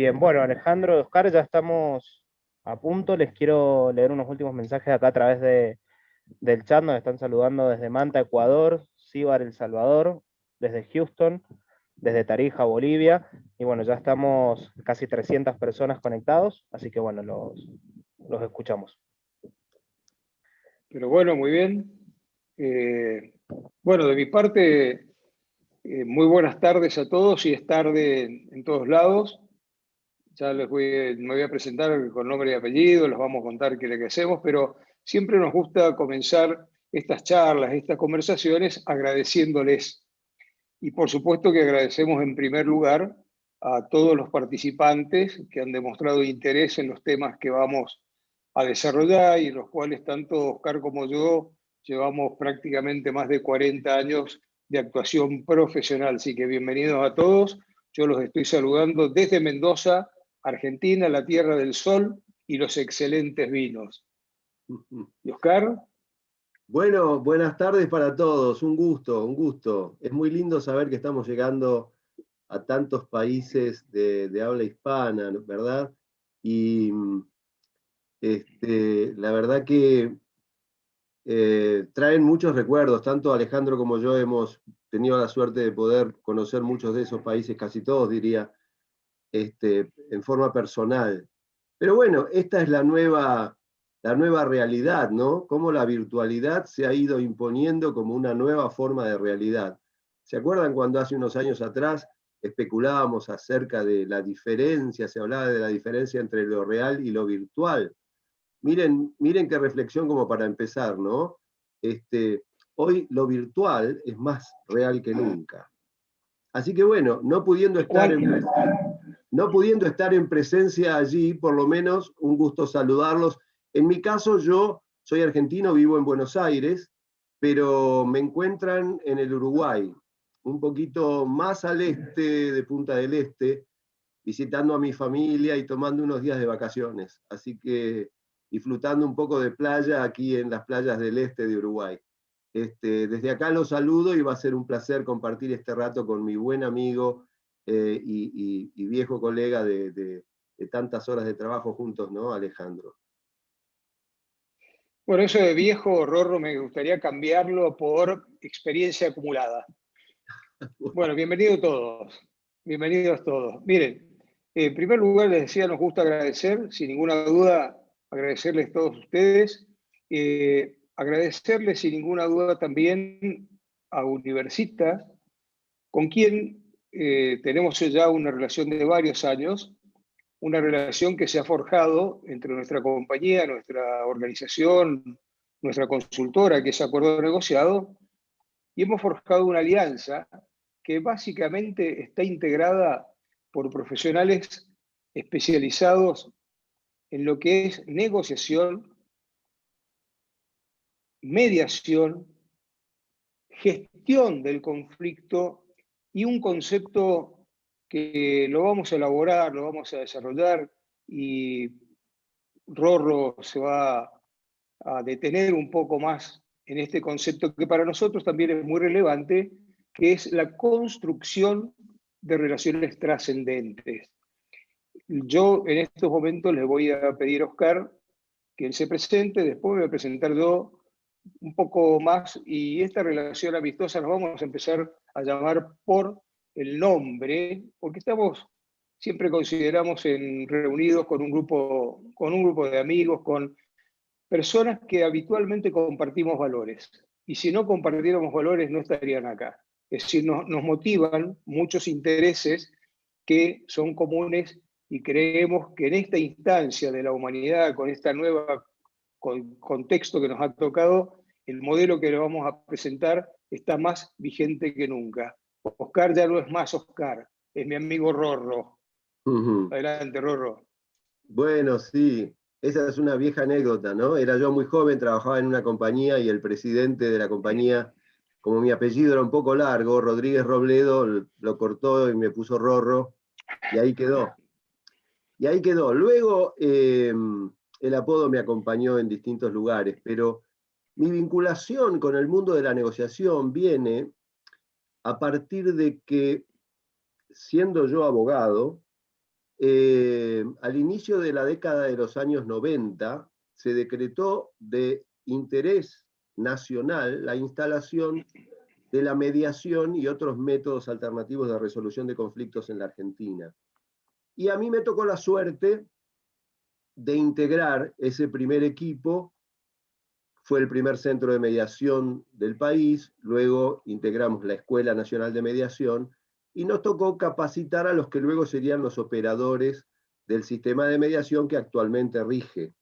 Bien, bueno, Alejandro, Oscar, ya estamos a punto. Les quiero leer unos últimos mensajes acá a través del chat. Nos están saludando desde Manta, Ecuador, Cibar, El Salvador, desde Houston, desde Tarija, Bolivia. Y bueno, ya estamos casi 300 personas conectados, así que bueno, los escuchamos. Pero bueno, muy bien. Bueno, de mi parte, muy buenas tardes a todos y es tarde en todos lados. Ya me voy a presentar con nombre y apellido, les vamos a contar qué es lo que hacemos, pero siempre nos gusta comenzar estas charlas, estas conversaciones agradeciéndoles. Y por supuesto que agradecemos en primer lugar a todos los participantes que han demostrado interés en los temas que vamos a desarrollar y en los cuales tanto Oscar como yo llevamos prácticamente más de 40 años de actuación profesional. Así que bienvenidos a todos. Yo los estoy saludando desde Mendoza, Argentina, la tierra del sol y los excelentes vinos. ¿Y Oscar? Bueno, buenas tardes para todos, un gusto, un gusto. Es muy lindo saber que estamos llegando a tantos países de habla hispana, ¿no? ¿Verdad? Y la verdad que traen muchos recuerdos, tanto Alejandro como yo hemos tenido la suerte de poder conocer muchos de esos países, casi todos diría, en forma personal. Pero bueno, esta es la nueva realidad, ¿no? Cómo la virtualidad se ha ido imponiendo como una nueva forma de realidad. ¿Se acuerdan cuando hace unos años atrás especulábamos acerca de la diferencia, se hablaba de la diferencia entre lo real y lo virtual? Miren qué reflexión como para empezar, ¿no? Hoy lo virtual es más real que nunca. Así que bueno, no pudiendo estar en presencia allí, por lo menos un gusto saludarlos. En mi caso, yo soy argentino, vivo en Buenos Aires, pero me encuentran en el Uruguay, un poquito más al este de Punta del Este, visitando a mi familia y tomando unos días de vacaciones. Así que disfrutando un poco de playa aquí en las playas del este de Uruguay. Desde acá los saludo y va a ser un placer compartir este rato con mi buen amigo y viejo colega de tantas horas de trabajo juntos, ¿no, Alejandro? Bueno, eso de viejo, Rorro, me gustaría cambiarlo por experiencia acumulada. Bueno, bienvenidos todos. Bienvenidos todos. Miren, en primer lugar les decía, nos gusta agradecer, sin ninguna duda, agradecerles a todos ustedes. Agradecerles sin ninguna duda también a Universitas, con quien tenemos ya una relación de varios años, una relación que se ha forjado entre nuestra compañía, nuestra organización, nuestra consultora, que es Acuerdo Negociado, y hemos forjado una alianza que básicamente está integrada por profesionales especializados en lo que es negociación, mediación, gestión del conflicto y un concepto que lo vamos a elaborar, lo vamos a desarrollar y Rorro se va a detener un poco más en este concepto que para nosotros también es muy relevante, que es la construcción de relaciones trascendentes. Yo en estos momentos le voy a pedir a Oscar que él se presente, después me voy a presentar yo un poco más y esta relación amistosa nos vamos a empezar a llamar por el nombre, porque estamos, siempre consideramos reunidos con un grupo de amigos, con personas que habitualmente compartimos valores. Y si no compartiéramos valores, no estarían acá. Es decir, nos motivan muchos intereses que son comunes y creemos que en esta instancia de la humanidad, con este nuevo contexto que nos ha tocado, el modelo que le vamos a presentar está más vigente que nunca. Oscar ya no es más Oscar, es mi amigo Rorro. Adelante, Rorro. Bueno, sí, esa es una vieja anécdota, ¿no? Era yo muy joven, trabajaba en una compañía y el presidente de la compañía, como mi apellido era un poco largo, Rodríguez Robledo, lo cortó y me puso Rorro, y ahí quedó. Y ahí quedó. Luego el apodo me acompañó en distintos lugares, pero mi vinculación con el mundo de la negociación viene a partir de que, siendo yo abogado, al inicio de la década de los años 90, se decretó de interés nacional la instalación de la mediación y otros métodos alternativos de resolución de conflictos en la Argentina. Y a mí me tocó la suerte de integrar ese primer equipo. Fue el primer centro de mediación del país, luego integramos la Escuela Nacional de Mediación y nos tocó capacitar a los que luego serían los operadores del sistema de mediación que actualmente rige.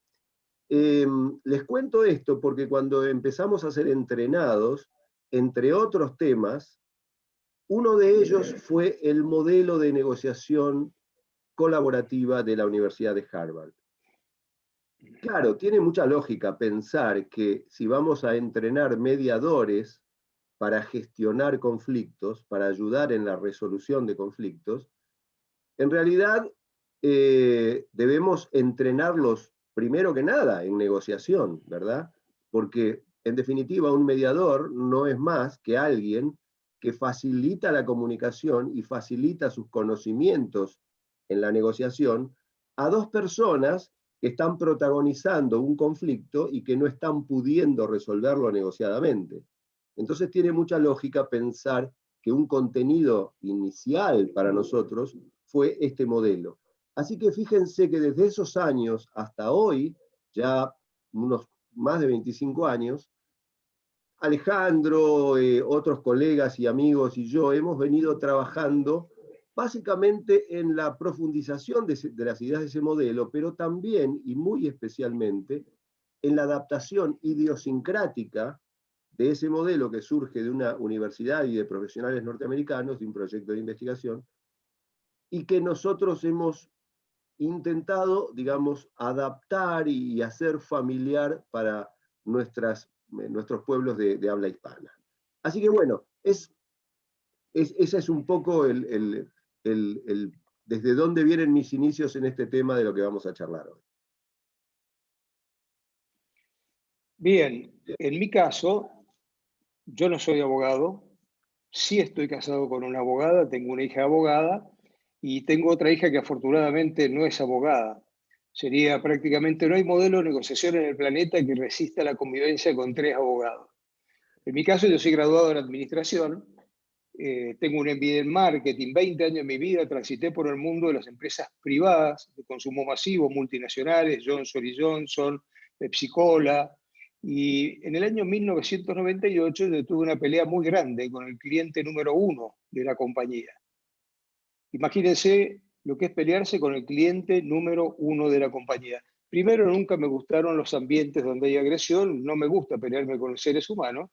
Les cuento esto porque cuando empezamos a ser entrenados, entre otros temas, uno de ellos fue el modelo de negociación colaborativa de la Universidad de Harvard. Claro, tiene mucha lógica pensar que si vamos a entrenar mediadores para gestionar conflictos, para ayudar en la resolución de conflictos, en realidad debemos entrenarlos primero que nada en negociación, ¿verdad? Porque en definitiva un mediador no es más que alguien que facilita la comunicación y facilita sus conocimientos en la negociación a dos personas que están protagonizando un conflicto y que no están pudiendo resolverlo negociadamente. Entonces tiene mucha lógica pensar que un contenido inicial para nosotros fue este modelo. Así que fíjense que desde esos años hasta hoy, ya unos más de 25 años, Alejandro, otros colegas y amigos y yo hemos venido trabajando básicamente en la profundización de las ideas de ese modelo, pero también y muy especialmente en la adaptación idiosincrática de ese modelo que surge de una universidad y de profesionales norteamericanos, de un proyecto de investigación, y que nosotros hemos intentado, digamos, adaptar y hacer familiar para nuestros pueblos de habla hispana. Así que bueno, ese es un poco desde dónde vienen mis inicios en este tema de lo que vamos a charlar hoy. Bien, en mi caso, yo no soy abogado, sí estoy casado con una abogada, tengo una hija abogada y tengo otra hija que afortunadamente no es abogada. Sería prácticamente, no hay modelo de negociación en el planeta que resista la convivencia con 3 abogados. En mi caso, yo soy graduado en administración, tengo un MBA en marketing, 20 años de mi vida transité por el mundo de las empresas privadas de consumo masivo, multinacionales, Johnson & Johnson, Pepsi-Cola, y en el año 1998 yo tuve una pelea muy grande con el cliente número 1 de la compañía. Imagínense lo que es pelearse con el cliente número 1 de la compañía. Primero, nunca me gustaron los ambientes donde hay agresión, no me gusta pelearme con los seres humanos,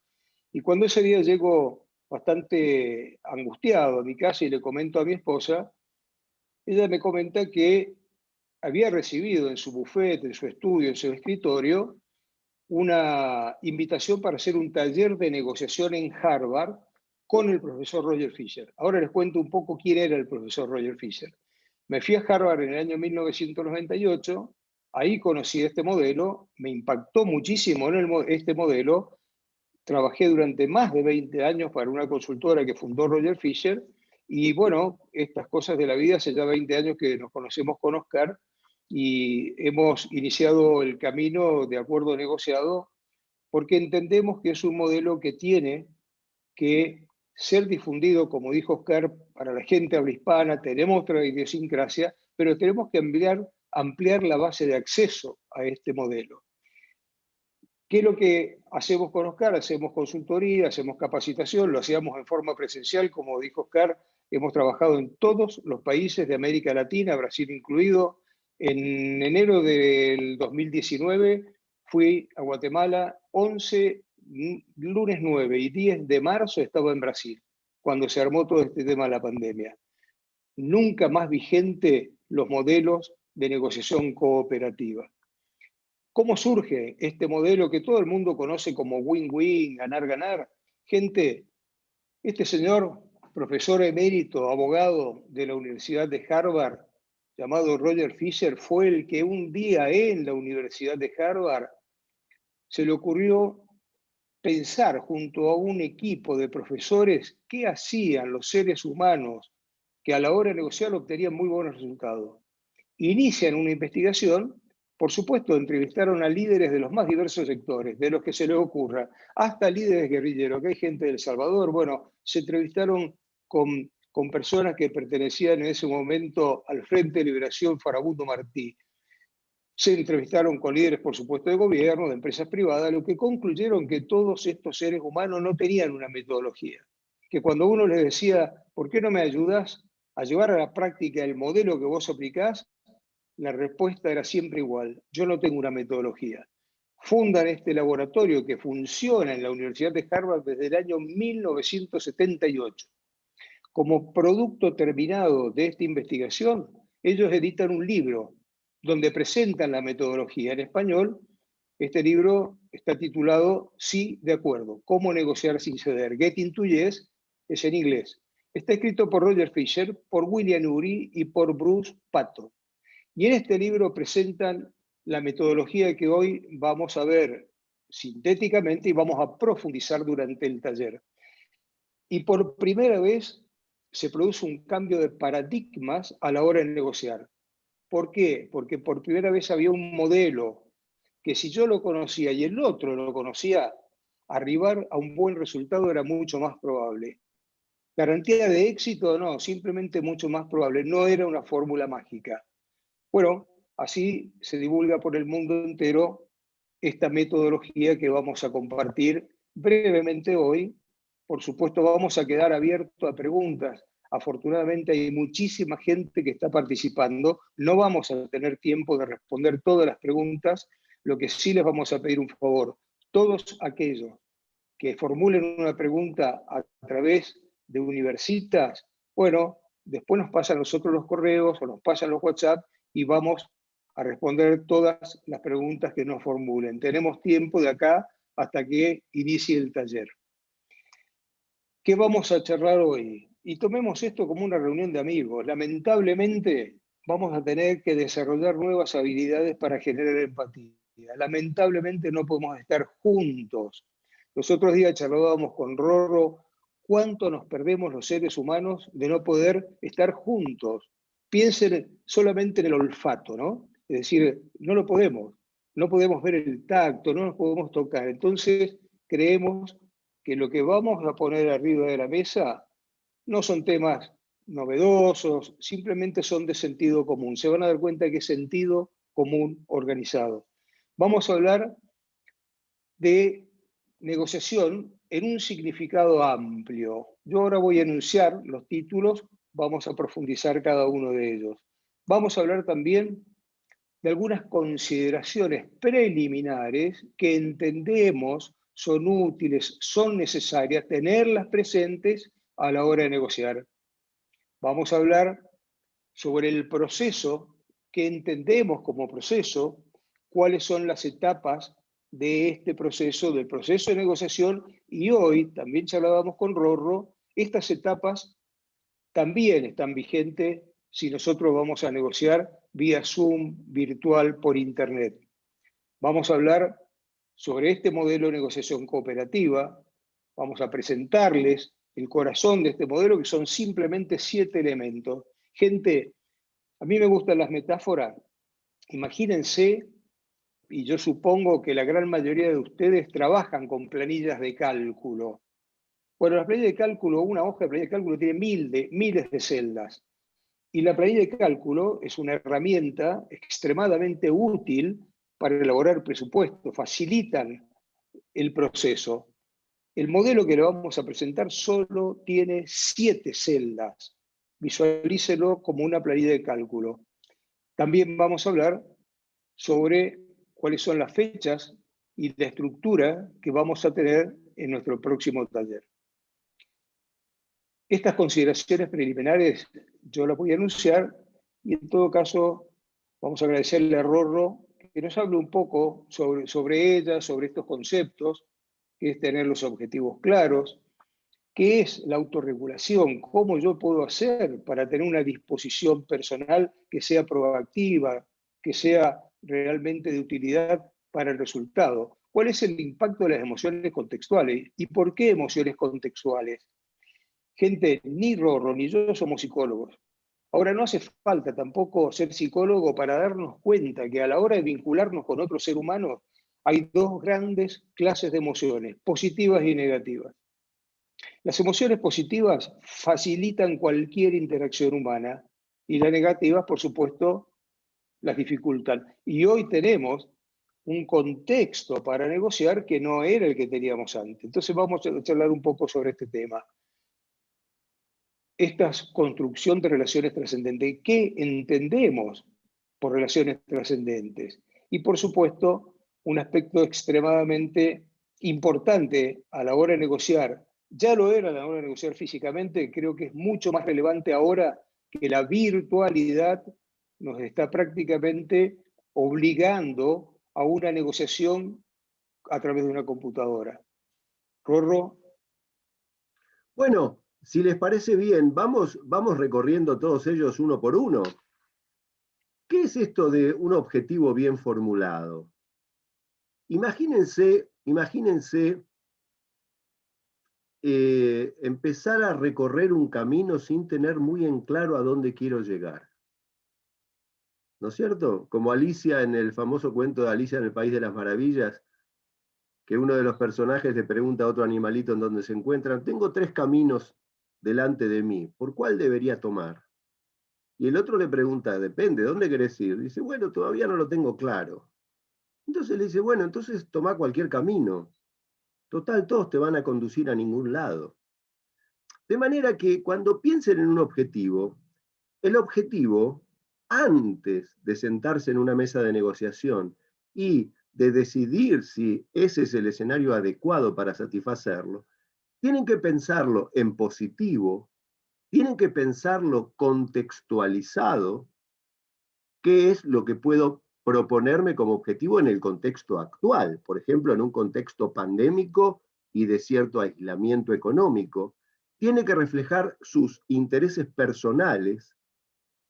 y cuando ese día llego bastante angustiado a mi casa y le comento a mi esposa, ella me comenta que había recibido en su buffet, en su estudio, en su escritorio, una invitación para hacer un taller de negociación en Harvard con el profesor Roger Fisher. Ahora les cuento un poco quién era el profesor Roger Fisher. Me fui a Harvard en el año 1998, ahí conocí este modelo, me impactó muchísimo este modelo, trabajé durante más de 20 años para una consultora que fundó Roger Fisher, y bueno, estas cosas de la vida, hace ya 20 años que nos conocemos con Oscar, y hemos iniciado el camino de acuerdo negociado, porque entendemos que es un modelo que tiene que ser difundido, como dijo Oscar, para la gente habla hispana. Tenemos otra idiosincrasia, pero tenemos que ampliar la base de acceso a este modelo. ¿Qué es lo que hacemos con Oscar? Hacemos consultoría, hacemos capacitación, lo hacíamos en forma presencial, como dijo Oscar, hemos trabajado en todos los países de América Latina, Brasil incluido. En enero del 2019 fui a Guatemala, 11, lunes 9 y 10 de marzo estaba en Brasil, cuando se armó todo este tema de la pandemia. Nunca más vigente los modelos de negociación cooperativa. ¿Cómo surge este modelo que todo el mundo conoce como win-win, ganar-ganar? Gente, este señor, profesor emérito, abogado de la Universidad de Harvard, llamado Roger Fisher, fue el que un día en la Universidad de Harvard se le ocurrió pensar junto a un equipo de profesores qué hacían los seres humanos que a la hora de negociar obtenían muy buenos resultados. inician una investigación. Por supuesto, entrevistaron a líderes de los más diversos sectores, de los que se les ocurra, hasta líderes guerrilleros, que hay gente de El Salvador. Bueno, se entrevistaron con personas que pertenecían en ese momento al Frente de Liberación Farabundo Martí. Se entrevistaron con líderes, por supuesto, de gobierno, de empresas privadas, lo que concluyeron que todos estos seres humanos no tenían una metodología. Que cuando uno les decía, ¿por qué no me ayudas a llevar a la práctica el modelo que vos aplicás? La respuesta era siempre igual: yo no tengo una metodología. Fundan este laboratorio que funciona en la Universidad de Harvard desde el año 1978. Como producto terminado de esta investigación, ellos editan un libro donde presentan la metodología en español. Este libro está titulado Sí, de acuerdo, cómo negociar sin ceder. Getting to Yes es en inglés. Está escrito por Roger Fisher, por William Ury y por Bruce Patton. Y en este libro presentan la metodología que hoy vamos a ver sintéticamente y vamos a profundizar durante el taller. Y por primera vez se produce un cambio de paradigmas a la hora de negociar. ¿Por qué? Porque por primera vez había un modelo que, si yo lo conocía y el otro lo conocía, arribar a un buen resultado era mucho más probable. ¿Garantía de éxito? No, simplemente mucho más probable. No era una fórmula mágica. Bueno, así se divulga por el mundo entero esta metodología que vamos a compartir brevemente hoy. Por supuesto, vamos a quedar abiertos a preguntas. Afortunadamente hay muchísima gente que está participando. No vamos a tener tiempo de responder todas las preguntas. Lo que sí les vamos a pedir un favor: todos aquellos que formulen una pregunta a través de Universitas, bueno, después nos pasan a nosotros los correos o nos pasan los WhatsApp y vamos a responder todas las preguntas que nos formulen. Tenemos tiempo de acá hasta que inicie el taller. ¿Qué vamos a charlar hoy? Y tomemos esto como una reunión de amigos. Lamentablemente vamos a tener que desarrollar nuevas habilidades para generar empatía. Lamentablemente no podemos estar juntos. Los otros días charlábamos con Rorro cuánto nos perdemos los seres humanos de no poder estar juntos. Piensen solamente en el olfato, ¿no? Es decir, no podemos ver el tacto, no nos podemos tocar. Entonces creemos que lo que vamos a poner arriba de la mesa no son temas novedosos, simplemente son de sentido común. Se van a dar cuenta que es sentido común organizado. Vamos a hablar de negociación en un significado amplio. Yo ahora voy a enunciar los títulos, vamos a profundizar cada uno de ellos. Vamos a hablar también de algunas consideraciones preliminares que entendemos son útiles, son necesarias tenerlas presentes a la hora de negociar. Vamos a hablar sobre el proceso que entendemos como proceso, cuáles son las etapas de este proceso, del proceso de negociación, y hoy también charlábamos con Rorro, estas etapas también están vigentes si nosotros vamos a negociar vía Zoom, virtual, por Internet. Vamos a hablar sobre este modelo de negociación cooperativa, vamos a presentarles el corazón de este modelo, que son simplemente 7 elementos. Gente, a mí me gustan las metáforas. Imagínense, y yo supongo que la gran mayoría de ustedes trabajan con planillas de cálculo. Bueno, la planilla de cálculo, una hoja de planilla de cálculo tiene miles de celdas. Y la planilla de cálculo es una herramienta extremadamente útil para elaborar presupuestos, facilitan el proceso. El modelo que le vamos a presentar solo tiene 7 celdas. Visualícelo como una planilla de cálculo. También vamos a hablar sobre cuáles son las fechas y la estructura que vamos a tener en nuestro próximo taller. Estas consideraciones preliminares yo las voy a anunciar y en todo caso vamos a agradecerle a Rorro que nos hable un poco sobre ella, sobre estos conceptos, que es tener los objetivos claros, qué es la autorregulación, cómo yo puedo hacer para tener una disposición personal que sea proactiva, que sea realmente de utilidad para el resultado. ¿Cuál es el impacto de las emociones contextuales? ¿Y por qué emociones contextuales? Gente, ni Rorro ni yo somos psicólogos. Ahora, no hace falta tampoco ser psicólogo para darnos cuenta que a la hora de vincularnos con otro ser humano hay dos grandes clases de emociones, positivas y negativas. Las emociones positivas facilitan cualquier interacción humana y las negativas, por supuesto, las dificultan. Y hoy tenemos un contexto para negociar que no era el que teníamos antes. Entonces vamos a charlar un poco sobre este tema. Esta construcción de relaciones trascendentes. ¿Qué entendemos por relaciones trascendentes? Y por supuesto, un aspecto extremadamente importante a la hora de negociar, ya lo era a la hora de negociar físicamente, creo que es mucho más relevante ahora que la virtualidad nos está prácticamente obligando a una negociación a través de una computadora. Rorro. Bueno, si les parece bien, vamos recorriendo todos ellos uno por uno. ¿Qué es esto de un objetivo bien formulado? Imagínense empezar a recorrer un camino sin tener muy en claro a dónde quiero llegar. ¿No es cierto? Como Alicia en el famoso cuento de Alicia en el País de las Maravillas, que uno de los personajes le pregunta a otro animalito en dónde se encuentran: tengo 3 caminos delante de mí, ¿por cuál debería tomar? Y el otro le pregunta: depende, ¿dónde querés ir? Dice: bueno, todavía no lo tengo claro. Entonces le dice: bueno, entonces toma cualquier camino. Total, todos te van a conducir a ningún lado. De manera que cuando piensen en un objetivo, el objetivo, antes de sentarse en una mesa de negociación y de decidir si ese es el escenario adecuado para satisfacerlo, tienen que pensarlo en positivo, tienen que pensarlo contextualizado, qué es lo que puedo proponerme como objetivo en el contexto actual, por ejemplo, en un contexto pandémico y de cierto aislamiento económico. Tiene que reflejar sus intereses personales,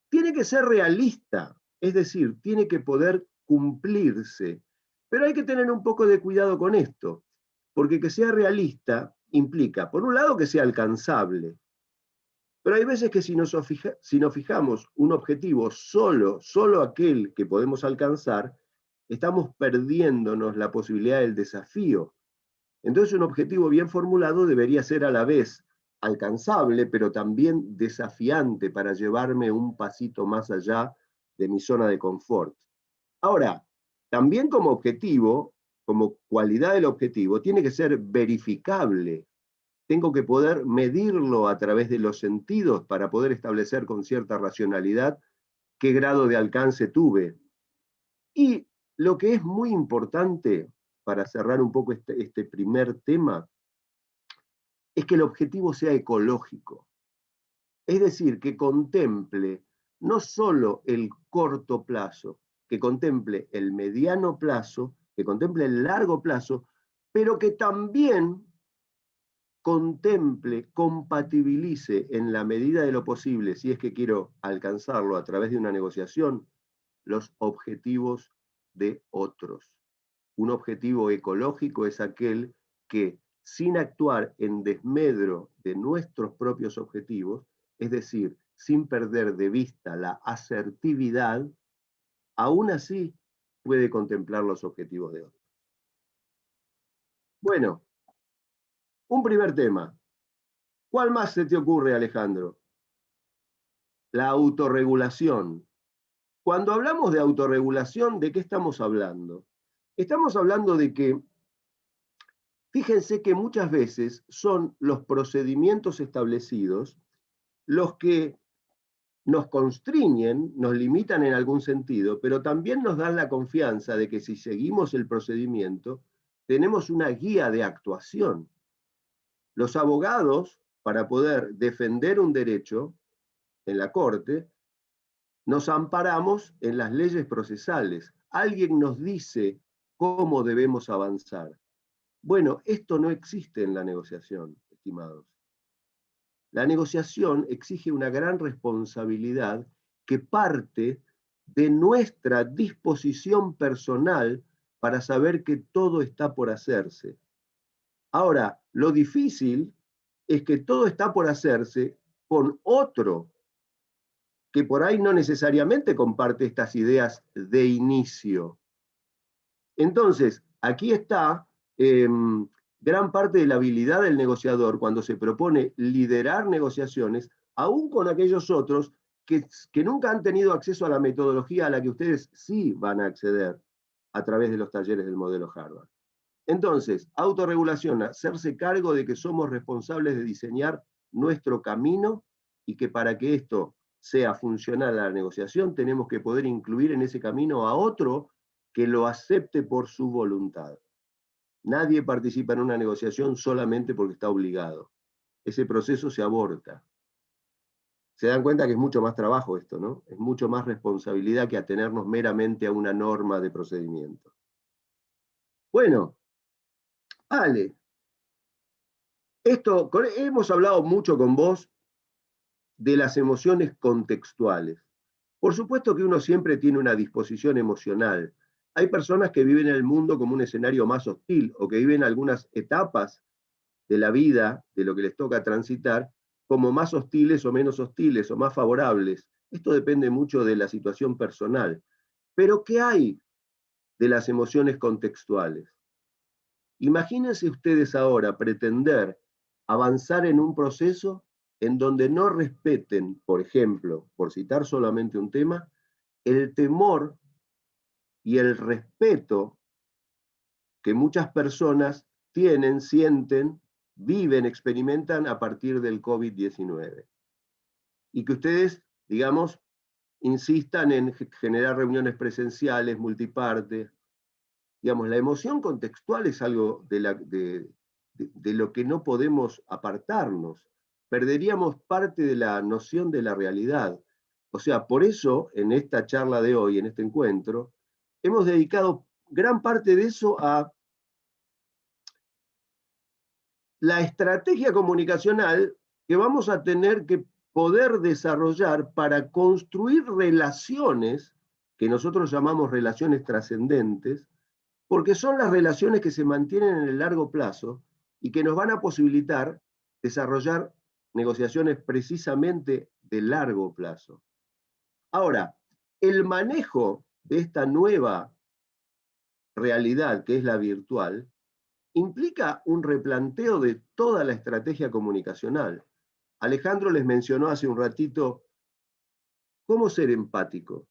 tiene que ser realista, es decir, tiene que poder cumplirse. Pero hay que tener un poco de cuidado con esto, porque que sea realista implica, por un lado, que sea alcanzable. Pero hay veces que si nos fijamos un objetivo solo aquel que podemos alcanzar, estamos perdiéndonos la posibilidad del desafío. Entonces un objetivo bien formulado debería ser a la vez alcanzable, pero también desafiante para llevarme un pasito más allá de mi zona de confort. Ahora, también como objetivo, como cualidad del objetivo, tiene que ser verificable. Tengo que poder medirlo a través de los sentidos para poder establecer con cierta racionalidad qué grado de alcance tuve. Y lo que es muy importante, para cerrar un poco este primer tema, es que el objetivo sea ecológico. Es decir, que contemple no solo el corto plazo, que contemple el mediano plazo, que contemple el largo plazo, pero que también contemple, compatibilice en la medida de lo posible, si es que quiero alcanzarlo a través de una negociación, los objetivos de otros. Un objetivo ecológico es aquel que, sin actuar en desmedro de nuestros propios objetivos, es decir, sin perder de vista la asertividad, aún así puede contemplar los objetivos de otros. Bueno, un primer tema. ¿Cuál más se te ocurre, Alejandro? La autorregulación. Cuando hablamos de autorregulación, ¿de qué estamos hablando? Estamos hablando de que, fíjense que muchas veces son los procedimientos establecidos los que nos constriñen, nos limitan en algún sentido, pero también nos dan la confianza de que si seguimos el procedimiento, tenemos una guía de actuación. Los abogados, para poder defender un derecho en la corte, nos amparamos en las leyes procesales. Alguien nos dice cómo debemos avanzar. Bueno, esto no existe en la negociación, estimados. La negociación exige una gran responsabilidad que parte de nuestra disposición personal para saber que todo está por hacerse. Ahora, lo difícil es que todo está por hacerse con otro que por ahí no necesariamente comparte estas ideas de inicio. Entonces, aquí está gran parte de la habilidad del negociador cuando se propone liderar negociaciones, aún con aquellos otros que nunca han tenido acceso a la metodología a la que ustedes sí van a acceder a través de los talleres del modelo Harvard. Entonces, autorregulación, hacerse cargo de que somos responsables de diseñar nuestro camino y que para que esto sea funcional a la negociación, tenemos que poder incluir en ese camino a otro que lo acepte por su voluntad. Nadie participa en una negociación solamente porque está obligado. Ese proceso se aborta. Se dan cuenta que es mucho más trabajo esto, ¿no? Es mucho más responsabilidad que atenernos meramente a una norma de procedimiento. Bueno, Ale, hemos hablado mucho con vos de las emociones contextuales. Por supuesto que uno siempre tiene una disposición emocional. Hay personas que viven el mundo como un escenario más hostil o que viven algunas etapas de la vida, de lo que les toca transitar, como más hostiles o menos hostiles o más favorables. Esto depende mucho de la situación personal. Pero ¿qué hay de las emociones contextuales? Imagínense ustedes ahora pretender avanzar en un proceso en donde no respeten, por ejemplo, por citar solamente un tema, el temor y el respeto que muchas personas tienen, sienten, viven, experimentan a partir del COVID-19. Y que ustedes, digamos, insistan en generar reuniones presenciales, multiparte. Digamos, la emoción contextual es algo de lo que no podemos apartarnos. Perderíamos parte de la noción de la realidad. O sea, por eso, en esta charla de hoy, en este encuentro, hemos dedicado gran parte de eso a la estrategia comunicacional que vamos a tener que poder desarrollar para construir relaciones, que nosotros llamamos relaciones trascendentes, porque son las relaciones que se mantienen en el largo plazo y que nos van a posibilitar desarrollar negociaciones precisamente de largo plazo. Ahora, el manejo de esta nueva realidad que es la virtual implica un replanteo de toda la estrategia comunicacional. Alejandro les mencionó hace un ratito cómo ser empático,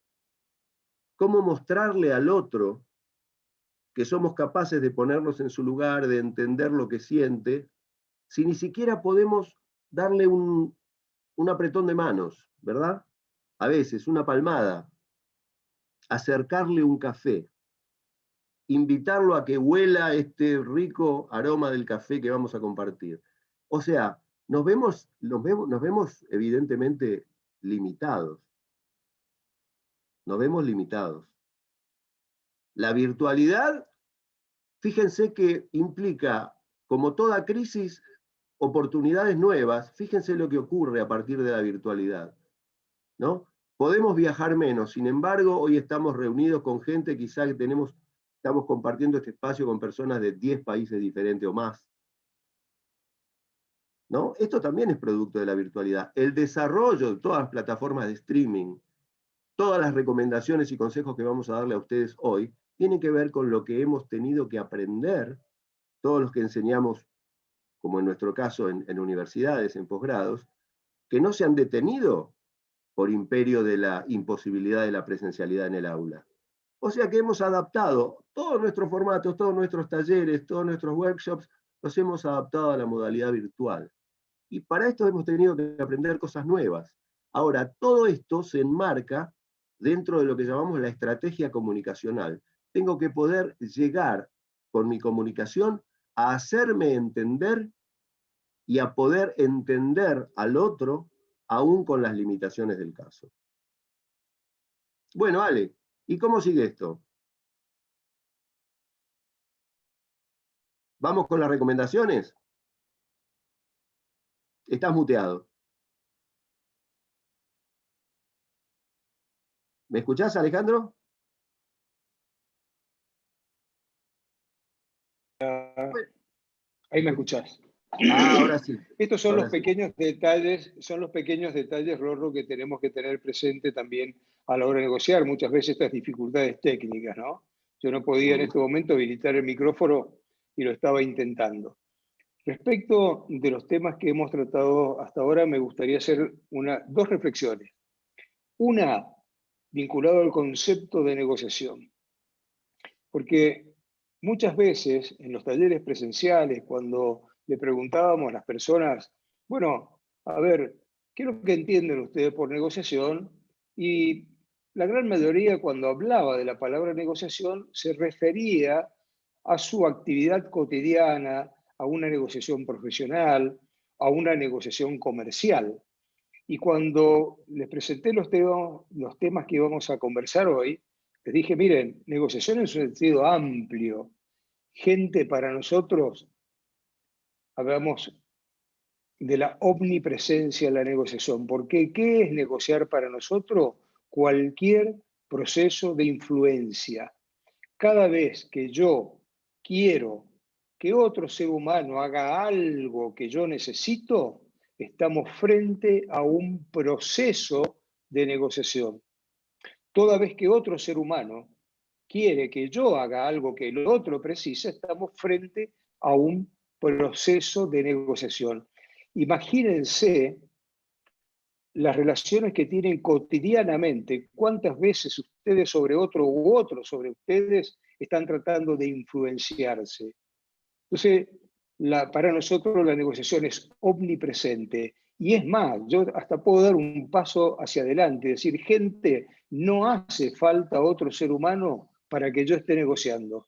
cómo mostrarle al otro que somos capaces de ponernos en su lugar, de entender lo que siente, si ni siquiera podemos darle un apretón de manos, ¿verdad? A veces, una palmada, acercarle un café, invitarlo a que huela este rico aroma del café que vamos a compartir. O sea, nos vemos evidentemente limitados. Nos vemos limitados. La virtualidad, fíjense que implica, como toda crisis, oportunidades nuevas. Fíjense lo que ocurre a partir de la virtualidad, ¿no? Podemos viajar menos, sin embargo, hoy estamos reunidos con gente, quizá que estamos compartiendo este espacio con personas de 10 países diferentes o más, ¿no? Esto también es producto de la virtualidad. El desarrollo de todas las plataformas de streaming, todas las recomendaciones y consejos que vamos a darle a ustedes hoy, tienen que ver con lo que hemos tenido que aprender, todos los que enseñamos, como en nuestro caso en universidades, en posgrados, que no se han detenido por imperio de la imposibilidad de la presencialidad en el aula. O sea que hemos adaptado todos nuestros formatos, todos nuestros talleres, todos nuestros workshops, los hemos adaptado a la modalidad virtual. Y para esto hemos tenido que aprender cosas nuevas. Ahora, todo esto se enmarca dentro de lo que llamamos la estrategia comunicacional. Tengo que poder llegar con mi comunicación a hacerme entender y a poder entender al otro aún con las limitaciones del caso. Bueno, Ale, ¿y cómo sigue esto? ¿Vamos con las recomendaciones? Estás muteado. ¿Me escuchás, Alejandro? Ahí me escuchás. Ahora sí. Estos son Ahora los sí. pequeños detalles, Rorro, que tenemos que tener presente también a la hora de negociar. Muchas veces estas dificultades técnicas, ¿no? Yo no podía en este momento habilitar el micrófono y lo estaba intentando. Respecto de los temas que hemos tratado hasta ahora, me gustaría hacer dos reflexiones. Una, vinculado al concepto de negociación. Porque muchas veces en los talleres presenciales, cuando le preguntábamos a las personas, bueno, a ver, ¿qué es lo que entienden ustedes por negociación? Y la gran mayoría, cuando hablaba de la palabra negociación, se refería a su actividad cotidiana, a una negociación profesional, a una negociación comercial. Y cuando les presenté los temas que íbamos a conversar hoy, les dije, miren, negociación en un sentido amplio. Gente, para nosotros, hablamos de la omnipresencia de la negociación. Porque, ¿qué es negociar para nosotros? Cualquier proceso de influencia. Cada vez que yo quiero que otro ser humano haga algo que yo necesito, estamos frente a un proceso de negociación. Toda vez que otro ser humano quiere que yo haga algo que el otro precisa, estamos frente a un proceso de negociación. Imagínense las relaciones que tienen cotidianamente, cuántas veces ustedes sobre otro u otro sobre ustedes están tratando de influenciarse. Entonces, para nosotros la negociación es omnipresente. Y es más, yo hasta puedo dar un paso hacia adelante, decir, gente, no hace falta otro ser humano para que yo esté negociando.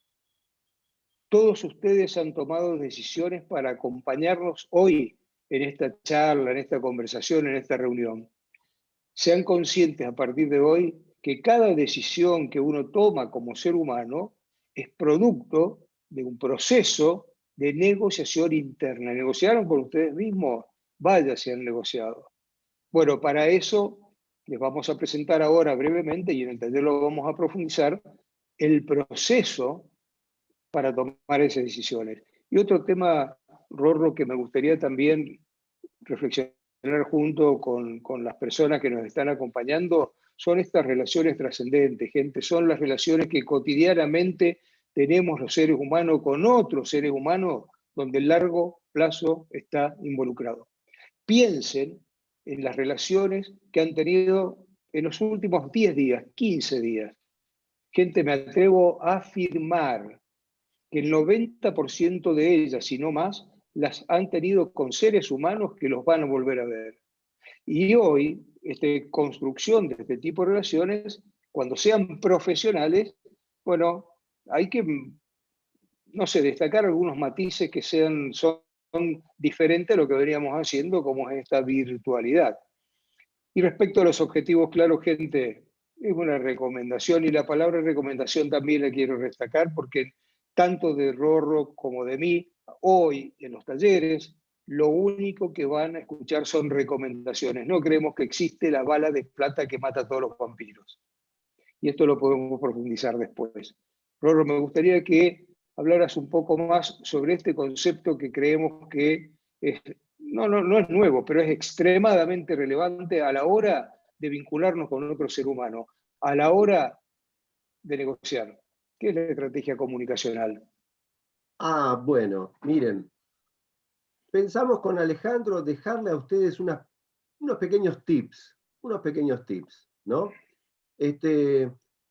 Todos ustedes han tomado decisiones para acompañarnos hoy en esta charla, en esta conversación, en esta reunión. Sean conscientes a partir de hoy que cada decisión que uno toma como ser humano es producto de un proceso de negociación interna. ¿Negociaron con ustedes mismos? Vaya, si han negociado. Bueno, para eso les vamos a presentar ahora brevemente, y en el taller lo vamos a profundizar, el proceso para tomar esas decisiones. Y otro tema, Rorro, que me gustaría también reflexionar junto con las personas que nos están acompañando, son estas relaciones trascendentes, gente, son las relaciones que cotidianamente tenemos los seres humanos con otros seres humanos, donde el largo plazo está involucrado. Piensen en las relaciones que han tenido en los últimos 10 días, 15 días. Gente, me atrevo a afirmar que el 90% de ellas, si no más, las han tenido con seres humanos que los van a volver a ver. Y hoy, construcción de este tipo de relaciones, cuando sean profesionales, bueno, hay que, no sé, destacar algunos matices que son diferentes a lo que veníamos haciendo, como es esta virtualidad. Y respecto a los objetivos claros, gente, es una recomendación, y la palabra recomendación también la quiero destacar, porque tanto de Rorro como de mí, hoy en los talleres, lo único que van a escuchar son recomendaciones. No creemos que existe la bala de plata que mata a todos los vampiros. Y esto lo podemos profundizar después. Rorro, me gustaría que hablaras un poco más sobre este concepto que creemos que no es nuevo, pero es extremadamente relevante a la hora de vincularnos con otro ser humano, a la hora de negociar. ¿Qué es la estrategia comunicacional? Bueno, miren, pensamos con Alejandro dejarle a ustedes unos pequeños tips, ¿no?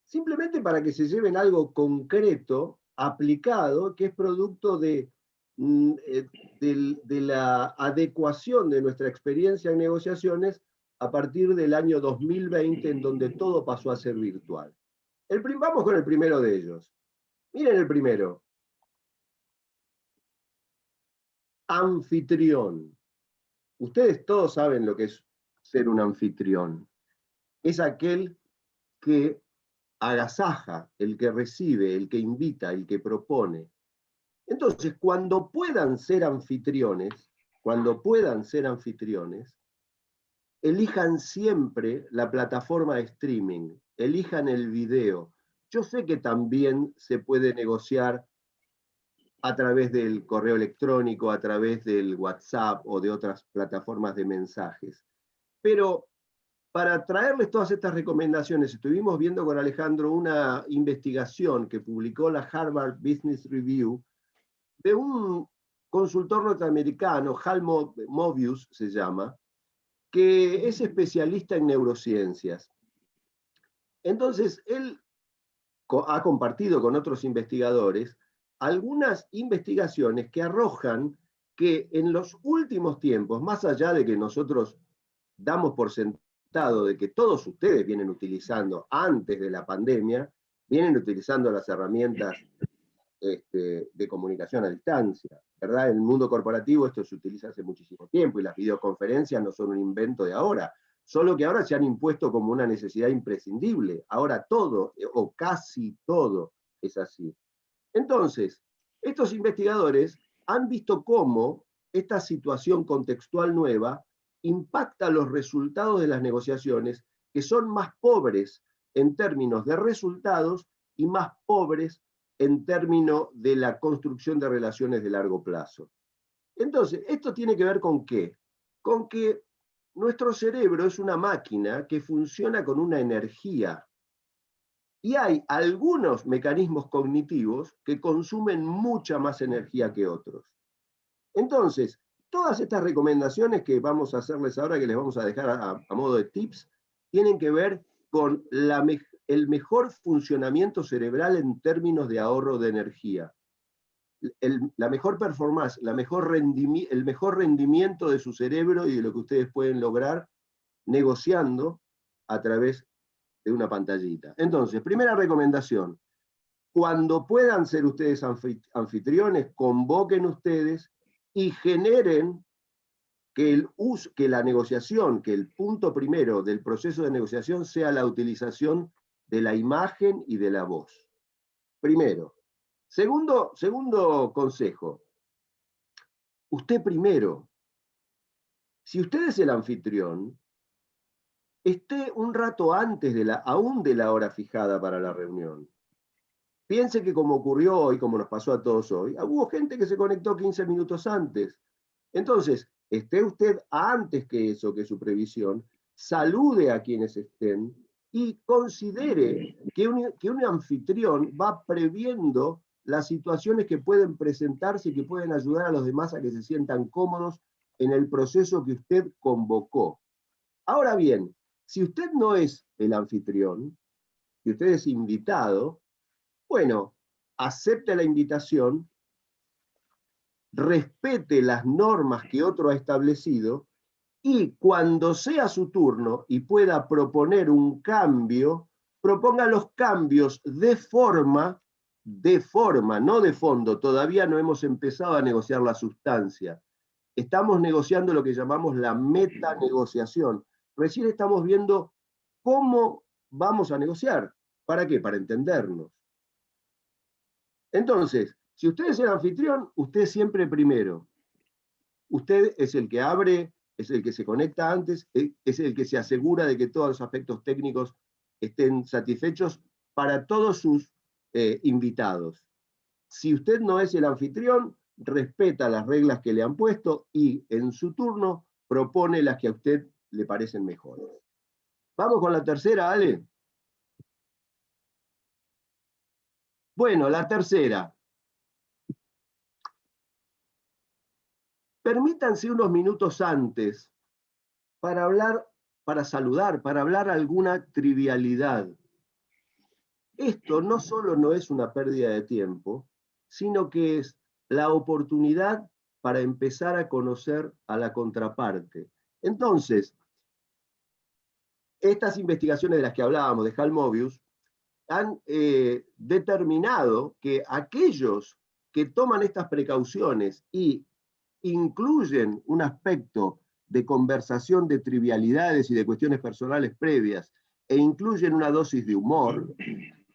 Simplemente para que se lleven algo concreto, aplicado, que es producto de la adecuación de nuestra experiencia en negociaciones a partir del año 2020, en donde todo pasó a ser virtual. Vamos con el primero de ellos. Miren el primero. Anfitrión. Ustedes todos saben lo que es ser un anfitrión. Es aquel que agasaja, el que recibe, el que invita, el que propone. Entonces, cuando puedan ser anfitriones, elijan siempre la plataforma de streaming, elijan el video. Yo sé que también se puede negociar a través del correo electrónico, a través del WhatsApp o de otras plataformas de mensajes. Pero para traerles todas estas recomendaciones, estuvimos viendo con Alejandro una investigación que publicó la Harvard Business Review de un consultor norteamericano, Hal Mobius se llama, que es especialista en neurociencias. Entonces, él ha compartido con otros investigadores algunas investigaciones que arrojan que en los últimos tiempos, más allá de que nosotros damos por sentado de que todos ustedes vienen utilizando antes de la pandemia, vienen utilizando las herramientas de comunicación a distancia, ¿verdad? En el mundo corporativo esto se utiliza hace muchísimo tiempo y las videoconferencias no son un invento de ahora, solo que ahora se han impuesto como una necesidad imprescindible. Ahora todo, o casi todo, es así. Entonces, estos investigadores han visto cómo esta situación contextual nueva impacta los resultados de las negociaciones, que son más pobres en términos de resultados y más pobres en términos de la construcción de relaciones de largo plazo. Entonces, ¿esto tiene que ver con qué? Con que nuestro cerebro es una máquina que funciona con una energía. Y hay algunos mecanismos cognitivos que consumen mucha más energía que otros. Entonces, todas estas recomendaciones que vamos a hacerles ahora, que les vamos a dejar a modo de tips, tienen que ver con el mejor funcionamiento cerebral en términos de ahorro de energía. La mejor performance, el mejor rendimiento de su cerebro y de lo que ustedes pueden lograr negociando a través de una pantallita. Entonces, primera recomendación, cuando puedan ser ustedes anfitriones, convoquen ustedes y generen que la negociación, que el punto primero del proceso de negociación sea la utilización de la imagen y de la voz. Primero. Segundo consejo, usted primero. Si usted es el anfitrión, esté un rato antes aún de la hora fijada para la reunión. Piense que como ocurrió hoy, como nos pasó a todos hoy, hubo gente que se conectó 15 minutos antes. Entonces, esté usted antes que eso, que su previsión, salude a quienes estén y considere que un anfitrión va previendo las situaciones que pueden presentarse y que pueden ayudar a los demás a que se sientan cómodos en el proceso que usted convocó. Ahora bien, si usted no es el anfitrión, si usted es invitado, bueno, acepte la invitación, respete las normas que otro ha establecido y cuando sea su turno y pueda proponer un cambio, proponga los cambios de forma, no de fondo. Todavía no hemos empezado a negociar la sustancia. Estamos negociando lo que llamamos la metanegociación. Recién estamos viendo cómo vamos a negociar. ¿Para qué? Para entendernos. Entonces, si usted es el anfitrión, usted siempre primero. Usted es el que abre, es el que se conecta antes, es el que se asegura de que todos los aspectos técnicos estén satisfechos para todos sus invitados. Si usted no es el anfitrión, respeta las reglas que le han puesto y en su turno propone las que a usted le parecen mejores. Vamos con la tercera, Ale. Bueno, la tercera. Permítanse unos minutos antes para hablar, para saludar, para hablar alguna trivialidad. Esto no solo no es una pérdida de tiempo, sino que es la oportunidad para empezar a conocer a la contraparte. Entonces, estas investigaciones de las que hablábamos, de Hal Mobius, han determinado que aquellos que toman estas precauciones y incluyen un aspecto de conversación de trivialidades y de cuestiones personales previas e incluyen una dosis de humor,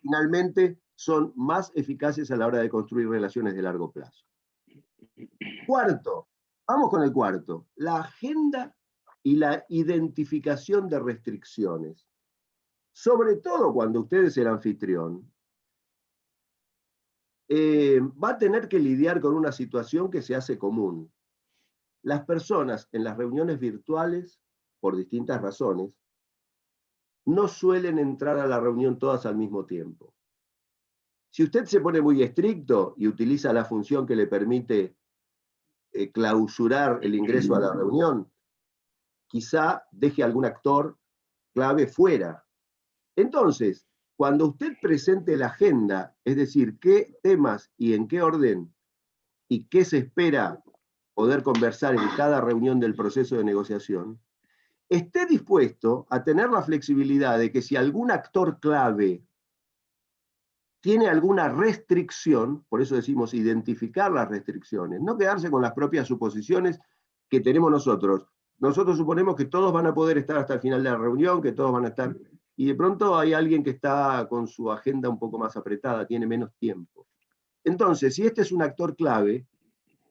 finalmente son más eficaces a la hora de construir relaciones de largo plazo. Cuarto, vamos con el cuarto, la agenda y la identificación de restricciones. Sobre todo cuando usted es el anfitrión, va a tener que lidiar con una situación que se hace común. Las personas en las reuniones virtuales, por distintas razones, no suelen entrar a la reunión todas al mismo tiempo. Si usted se pone muy estricto y utiliza la función que le permite clausurar el ingreso a la reunión, quizá deje algún actor clave fuera. Entonces, cuando usted presente la agenda, es decir, qué temas y en qué orden y qué se espera poder conversar en cada reunión del proceso de negociación, esté dispuesto a tener la flexibilidad de que si algún actor clave tiene alguna restricción, por eso decimos identificar las restricciones, no quedarse con las propias suposiciones que tenemos nosotros. Nosotros suponemos que todos van a poder estar hasta el final de la reunión, que todos van a estar, y de pronto hay alguien que está con su agenda un poco más apretada, tiene menos tiempo. Entonces, si este es un actor clave,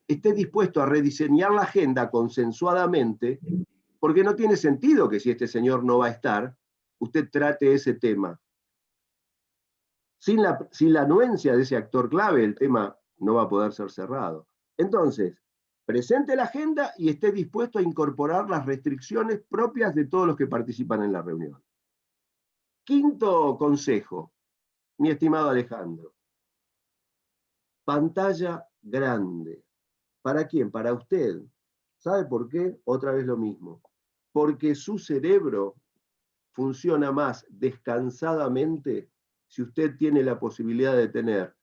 esté dispuesto a rediseñar la agenda consensuadamente, porque no tiene sentido que si este señor no va a estar, usted trate ese tema. Sin la anuencia de ese actor clave, el tema no va a poder ser cerrado. Entonces, presente la agenda y esté dispuesto a incorporar las restricciones propias de todos los que participan en la reunión. Quinto consejo, mi estimado Alejandro. Pantalla grande. ¿Para quién? Para usted. ¿Sabe por qué? Otra vez lo mismo. Porque su cerebro funciona más descansadamente si usted tiene la posibilidad de tener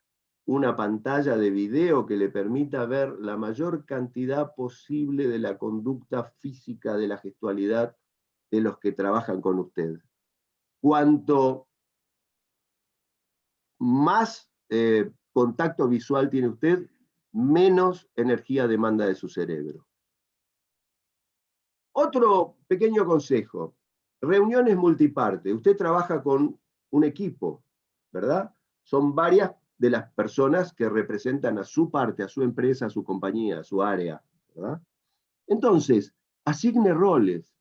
una pantalla de video que le permita ver la mayor cantidad posible de la conducta física, de la gestualidad de los que trabajan con usted. Cuanto más contacto visual tiene usted, menos energía demanda de su cerebro. Otro pequeño consejo, reuniones multiparte. Usted trabaja con un equipo, ¿verdad? Son varias de las personas que representan a su parte, a su empresa, a su compañía, a su área, ¿verdad? Entonces, asigne roles,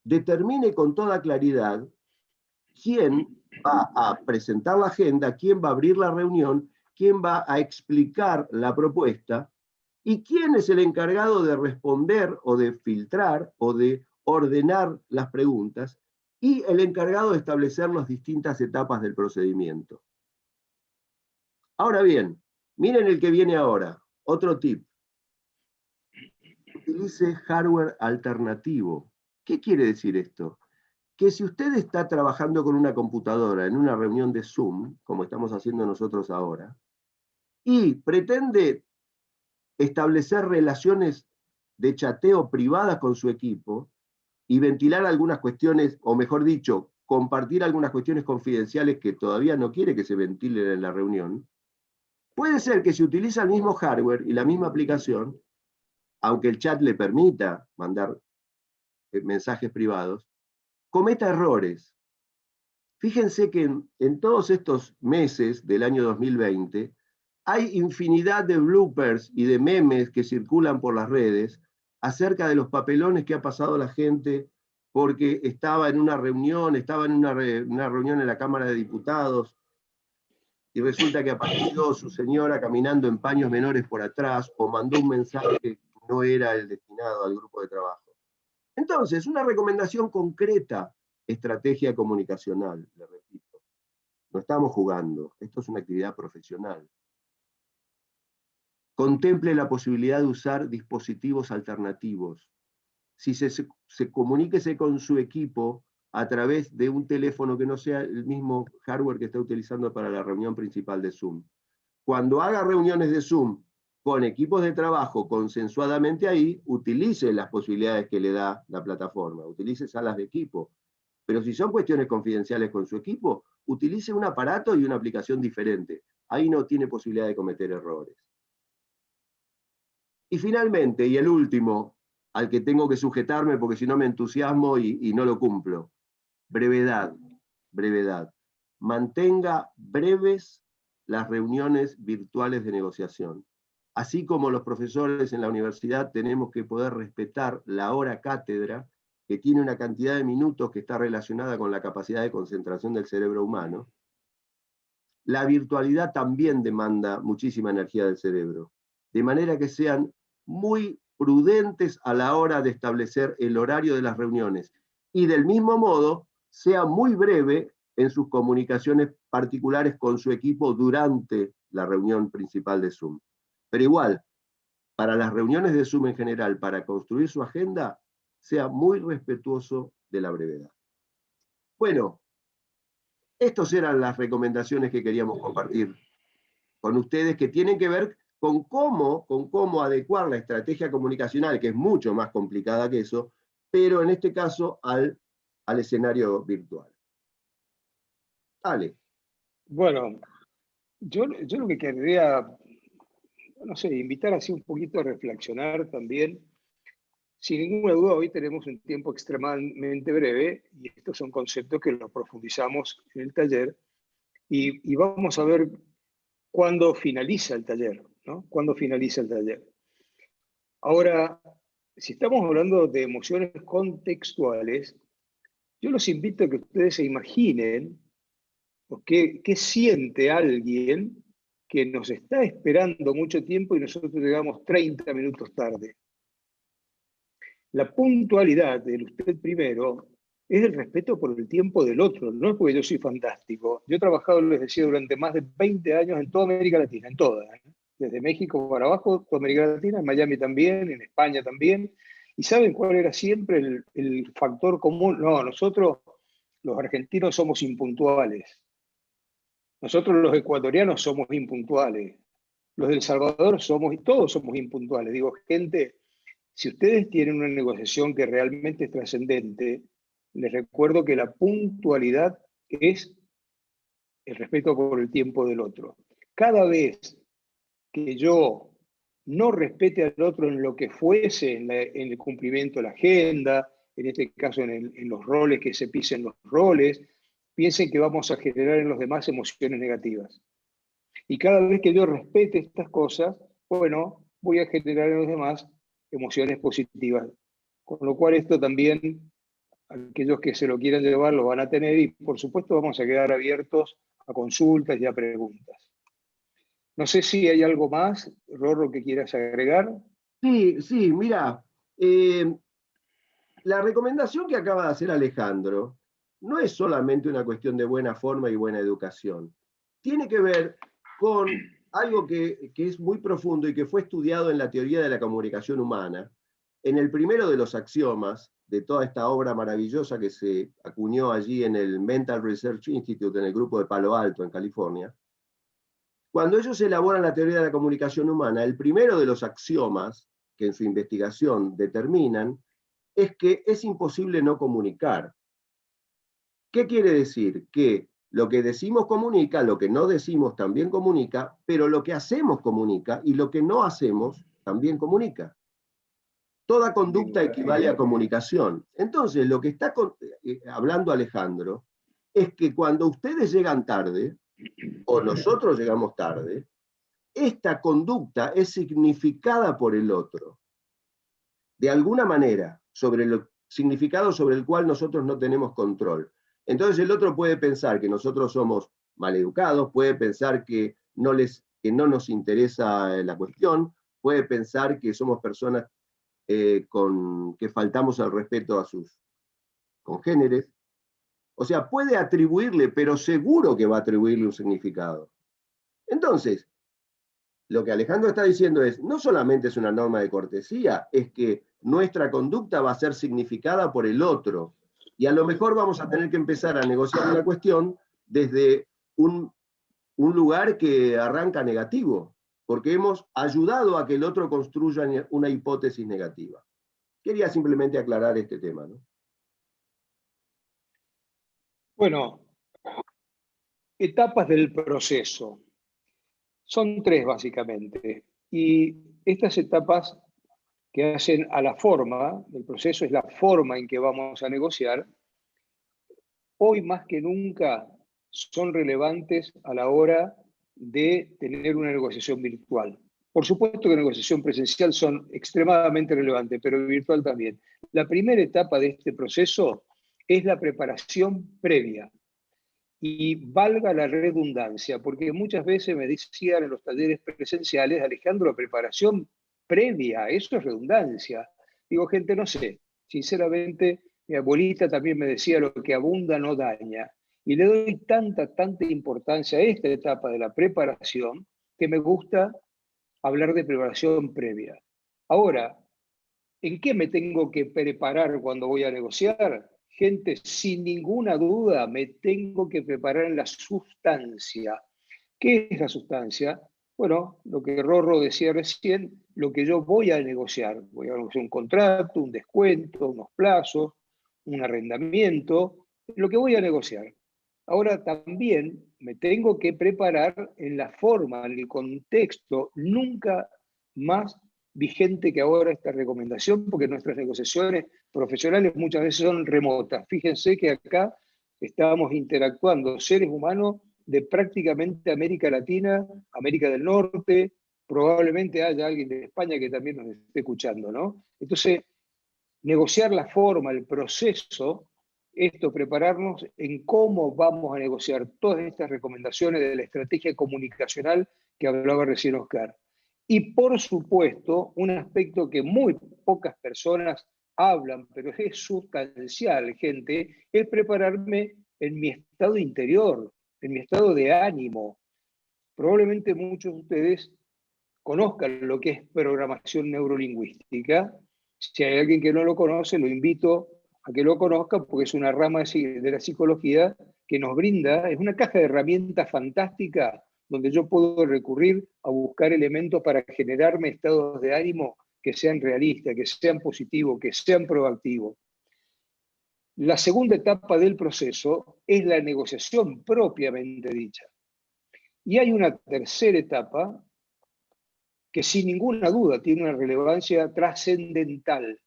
determine con toda claridad quién va a presentar la agenda, quién va a abrir la reunión, quién va a explicar la propuesta y quién es el encargado de responder o de filtrar o de ordenar las preguntas y el encargado de establecer las distintas etapas del procedimiento. Ahora bien, miren el que viene ahora, otro tip. Utilice hardware alternativo. ¿Qué quiere decir esto? Que si usted está trabajando con una computadora en una reunión de Zoom, como estamos haciendo nosotros ahora, y pretende establecer relaciones de chateo privadas con su equipo y ventilar algunas cuestiones, o mejor dicho, compartir algunas cuestiones confidenciales que todavía no quiere que se ventilen en la reunión, puede ser que si utiliza el mismo hardware y la misma aplicación, aunque el chat le permita mandar mensajes privados, cometa errores. Fíjense que en todos estos meses del año 2020 hay infinidad de bloopers y de memes que circulan por las redes acerca de los papelones que ha pasado la gente porque estaba en una reunión, estaba en una reunión en la Cámara de Diputados y resulta que apareció su señora caminando en paños menores por atrás o mandó un mensaje que no era el destinado al grupo de trabajo. Entonces, una recomendación concreta, estrategia comunicacional, le repito. No estamos jugando, esto es una actividad profesional. Contemple la posibilidad de usar dispositivos alternativos. Si se comuníquese con su equipo a través de un teléfono que no sea el mismo hardware que está utilizando para la reunión principal de Zoom. Cuando haga reuniones de Zoom con equipos de trabajo consensuadamente ahí, utilice las posibilidades que le da la plataforma, utilice salas de equipo. Pero si son cuestiones confidenciales con su equipo, utilice un aparato y una aplicación diferente. Ahí no tiene posibilidad de cometer errores. Y finalmente, y el último, al que tengo que sujetarme porque si no me entusiasmo y no lo cumplo. Brevedad, brevedad. Mantenga breves las reuniones virtuales de negociación. Así como los profesores en la universidad tenemos que poder respetar la hora cátedra, que tiene una cantidad de minutos que está relacionada con la capacidad de concentración del cerebro humano, la virtualidad también demanda muchísima energía del cerebro. De manera que sean muy prudentes a la hora de establecer el horario de las reuniones. Y del mismo modo, sea muy breve en sus comunicaciones particulares con su equipo durante la reunión principal de Zoom. Pero igual, para las reuniones de Zoom en general, para construir su agenda, sea muy respetuoso de la brevedad. Bueno, estas eran las recomendaciones que queríamos compartir con ustedes, que tienen que ver con cómo adecuar la estrategia comunicacional, que es mucho más complicada que eso, pero en este caso al escenario virtual. Dale. Bueno, yo lo que querría, no sé, invitar así un poquito a reflexionar también. Sin ninguna duda, hoy tenemos un tiempo extremadamente breve y estos son conceptos que los profundizamos en el taller y vamos a ver cuándo finaliza el taller, ¿no? ¿Cuándo finaliza el taller? Ahora, si estamos hablando de emociones contextuales, yo los invito a que ustedes se imaginen qué siente alguien que nos está esperando mucho tiempo y nosotros llegamos 30 minutos tarde. La puntualidad del usted primero es el respeto por el tiempo del otro, no es porque yo soy fantástico. Yo he trabajado, les decía, durante más de 20 años en toda América Latina, en toda, ¿eh? Desde México para abajo, toda América Latina, en Miami también, en España también. ¿Y saben cuál era siempre el factor común? No, nosotros, los argentinos, somos impuntuales. Nosotros, los ecuatorianos, somos impuntuales. Los de El Salvador todos somos impuntuales. Digo, gente, si ustedes tienen una negociación que realmente es trascendente, les recuerdo que la puntualidad es el respeto por el tiempo del otro. Cada vez que yo no respete al otro en lo que fuese, en el cumplimiento de la agenda, en este caso en los roles, que se pisen los roles, piensen que vamos a generar en los demás emociones negativas. Y cada vez que yo respete estas cosas, bueno, voy a generar en los demás emociones positivas. Con lo cual esto también, aquellos que se lo quieran llevar lo van a tener y por supuesto vamos a quedar abiertos a consultas y a preguntas. No sé si hay algo más, Rorro, que quieras agregar. Sí, mira, la recomendación que acaba de hacer Alejandro no es solamente una cuestión de buena forma y buena educación. Tiene que ver con algo que es muy profundo y que fue estudiado en la teoría de la comunicación humana, en el primero de los axiomas de toda esta obra maravillosa que se acuñó allí en el Mental Research Institute, en el grupo de Palo Alto, en California. Cuando ellos elaboran la teoría de la comunicación humana, el primero de los axiomas que en su investigación determinan es que es imposible no comunicar. ¿Qué quiere decir? Que lo que decimos comunica, lo que no decimos también comunica, pero lo que hacemos comunica y lo que no hacemos también comunica. Toda conducta equivale a comunicación. Entonces, lo que está hablando Alejandro es que cuando ustedes llegan tarde, o nosotros llegamos tarde, esta conducta es significada por el otro. De alguna manera, sobre el significado sobre el cual nosotros no tenemos control. Entonces el otro puede pensar que nosotros somos maleducados, puede pensar que no nos interesa la cuestión, puede pensar que somos personas que faltamos al respeto a sus congéneres. O sea, puede atribuirle, pero seguro que va a atribuirle un significado. Entonces, lo que Alejandro está diciendo es, no solamente es una norma de cortesía, es que nuestra conducta va a ser significada por el otro. Y a lo mejor vamos a tener que empezar a negociar una cuestión desde un lugar que arranca negativo, porque hemos ayudado a que el otro construya una hipótesis negativa. Quería simplemente aclarar este tema, ¿no? Bueno, etapas del proceso. Son 3 básicamente. Y estas etapas que hacen a la forma del proceso, es la forma en que vamos a negociar, hoy más que nunca son relevantes a la hora de tener una negociación virtual. Por supuesto que negociación presencial son extremadamente relevantes, pero virtual también. La primera etapa de este proceso es la preparación previa. y valga la redundancia, porque muchas veces me decían en los talleres presenciales, Alejandro, la preparación previa, eso es redundancia. Digo, gente, no sé, sinceramente, mi abuelita también me decía, lo que abunda no daña. Y le doy tanta importancia a esta etapa de la preparación que me gusta hablar de preparación previa. Ahora, ¿en qué me tengo que preparar cuando voy a negociar? Gente, sin ninguna duda, me tengo que preparar en la sustancia. ¿Qué es la sustancia? Bueno, lo que Rorro decía recién, lo que yo voy a negociar. Voy a negociar un contrato, un descuento, unos plazos, un arrendamiento, lo que voy a negociar. Ahora también me tengo que preparar en la forma, en el contexto, nunca más vigente que ahora esta recomendación, porque nuestras negociaciones profesionales muchas veces son remotas. Fíjense que acá estábamos interactuando seres humanos de prácticamente América Latina, América del Norte, probablemente haya alguien de España que también nos esté escuchando, ¿no? Entonces, negociar la forma, el proceso, esto, prepararnos en cómo vamos a negociar todas estas recomendaciones de la estrategia comunicacional que hablaba recién Oscar. Y por supuesto, un aspecto que muy pocas personas hablan, pero es sustancial, gente, es prepararme en mi estado interior, en mi estado de ánimo. Probablemente muchos de ustedes conozcan lo que es programación neurolingüística. Si hay alguien que no lo conoce, lo invito a que lo conozca porque es una rama de la psicología que nos brinda, es una caja de herramientas fantástica donde yo puedo recurrir a buscar elementos para generarme estados de ánimo que sean realistas, que sean positivos, que sean proactivos. La segunda etapa del proceso es la negociación propiamente dicha. Y hay una tercera etapa que sin ninguna duda tiene una relevancia trascendental,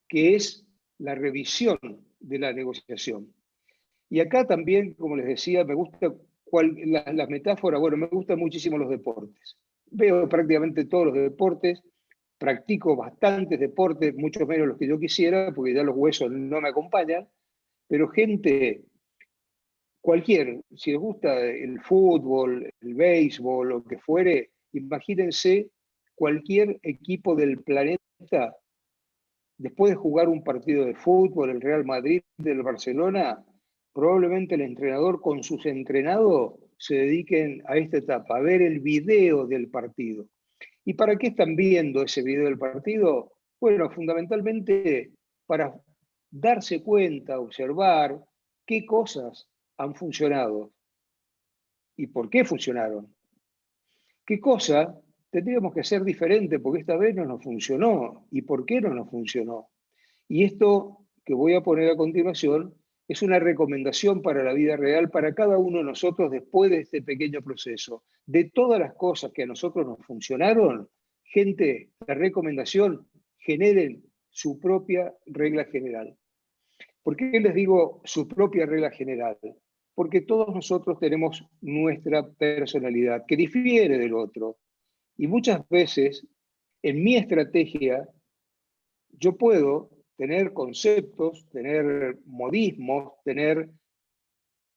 que es la revisión de la negociación. Y acá también, como les decía, me gusta las metáforas, bueno, me gustan muchísimo los deportes. Veo prácticamente todos los deportes, practico bastantes deportes, mucho menos los que yo quisiera, porque ya los huesos no me acompañan, pero gente, si les gusta el fútbol, el béisbol, lo que fuere, imagínense cualquier equipo del planeta, después de jugar un partido de fútbol, el Real Madrid, del Barcelona, probablemente el entrenador con sus entrenados se dediquen a esta etapa, a ver el video del partido. ¿Y para qué están viendo ese video del partido? Bueno, fundamentalmente para darse cuenta, observar qué cosas han funcionado y por qué funcionaron. ¿Qué cosa tendríamos que hacer diferente porque esta vez no nos funcionó? ¿Y por qué no nos funcionó? Y esto que voy a poner a continuación es una recomendación para la vida real para cada uno de nosotros después de este pequeño proceso. De todas las cosas que a nosotros nos funcionaron, gente, la recomendación, generen su propia regla general. ¿Por qué les digo su propia regla general? Porque todos nosotros tenemos nuestra personalidad, que difiere del otro. Y muchas veces, en mi estrategia, yo puedo tener conceptos, tener modismos, tener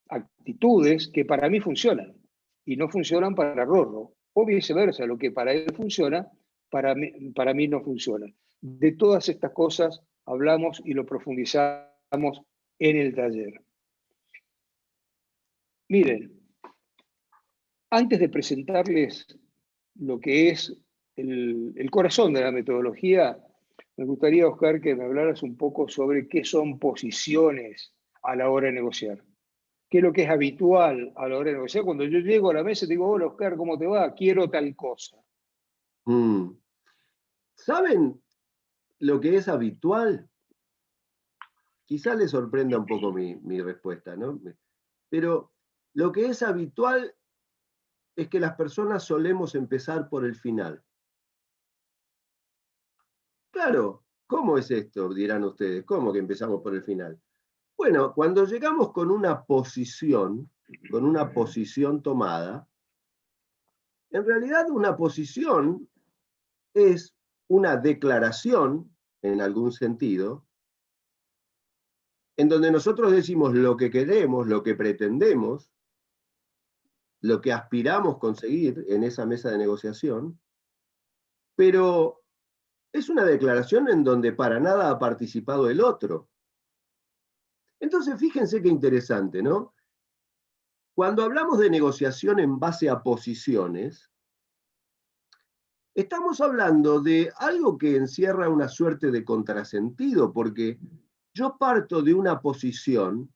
actitudes que para mí funcionan y no funcionan para Rorro. O viceversa, lo que para él funciona, para mí no funciona. De todas estas cosas hablamos y lo profundizamos en el taller. Miren, antes de presentarles lo que es el corazón de la metodología, me gustaría, Oscar, que me hablaras un poco sobre qué son posiciones a la hora de negociar. ¿Qué es lo que es habitual a la hora de negociar? Cuando yo llego a la mesa y digo, hola, Oscar, ¿cómo te va? Quiero tal cosa. ¿Saben lo que es habitual? Quizá les sorprenda un poco mi respuesta, ¿no? Pero lo que es habitual es que las personas solemos empezar por el final. Claro, ¿cómo es esto? Dirán ustedes, ¿cómo que empezamos por el final? Bueno, cuando llegamos con una posición tomada, en realidad una posición es una declaración, en algún sentido, en donde nosotros decimos lo que queremos, lo que pretendemos, lo que aspiramos conseguir en esa mesa de negociación, pero es una declaración en donde para nada ha participado el otro. Entonces, fíjense qué interesante, ¿no? Cuando hablamos de negociación en base a posiciones, estamos hablando de algo que encierra una suerte de contrasentido, porque yo parto de una posición,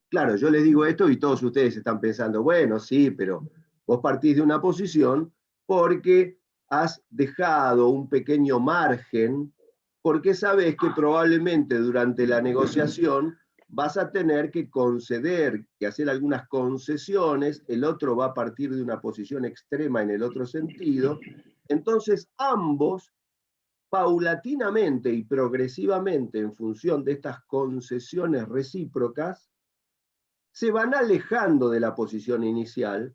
claro, yo les digo esto y todos ustedes están pensando, bueno, sí, pero vos partís de una posición porque has dejado un pequeño margen, porque sabés que probablemente durante la negociación vas a tener que conceder, que hacer algunas concesiones, el otro va a partir de una posición extrema en el otro sentido, entonces ambos, paulatinamente y progresivamente, en función de estas concesiones recíprocas, se van alejando de la posición inicial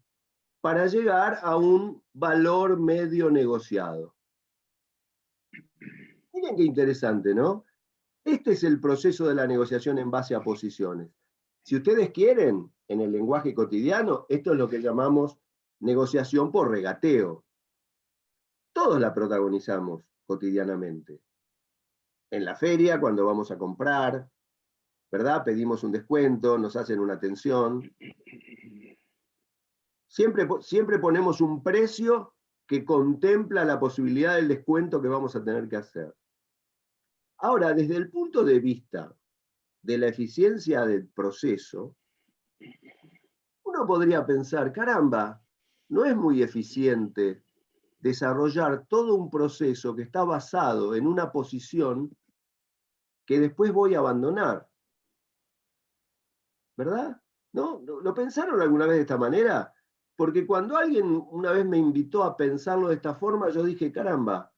para llegar a un valor medio negociado. Miren qué interesante, ¿no? Este es el proceso de la negociación en base a posiciones. Si ustedes quieren, en el lenguaje cotidiano, esto es lo que llamamos negociación por regateo. Todos la protagonizamos cotidianamente. En la feria, cuando vamos a comprar, ¿verdad? Pedimos un descuento, nos hacen una atención. Siempre ponemos un precio que contempla la posibilidad del descuento que vamos a tener que hacer. Ahora, desde el punto de vista de la eficiencia del proceso, uno podría pensar, caramba, no es muy eficiente desarrollar todo un proceso que está basado en una posición que después voy a abandonar. ¿Verdad? ¿No? ¿Lo pensaron alguna vez de esta manera? Porque cuando alguien una vez me invitó a pensarlo de esta forma, yo dije, caramba,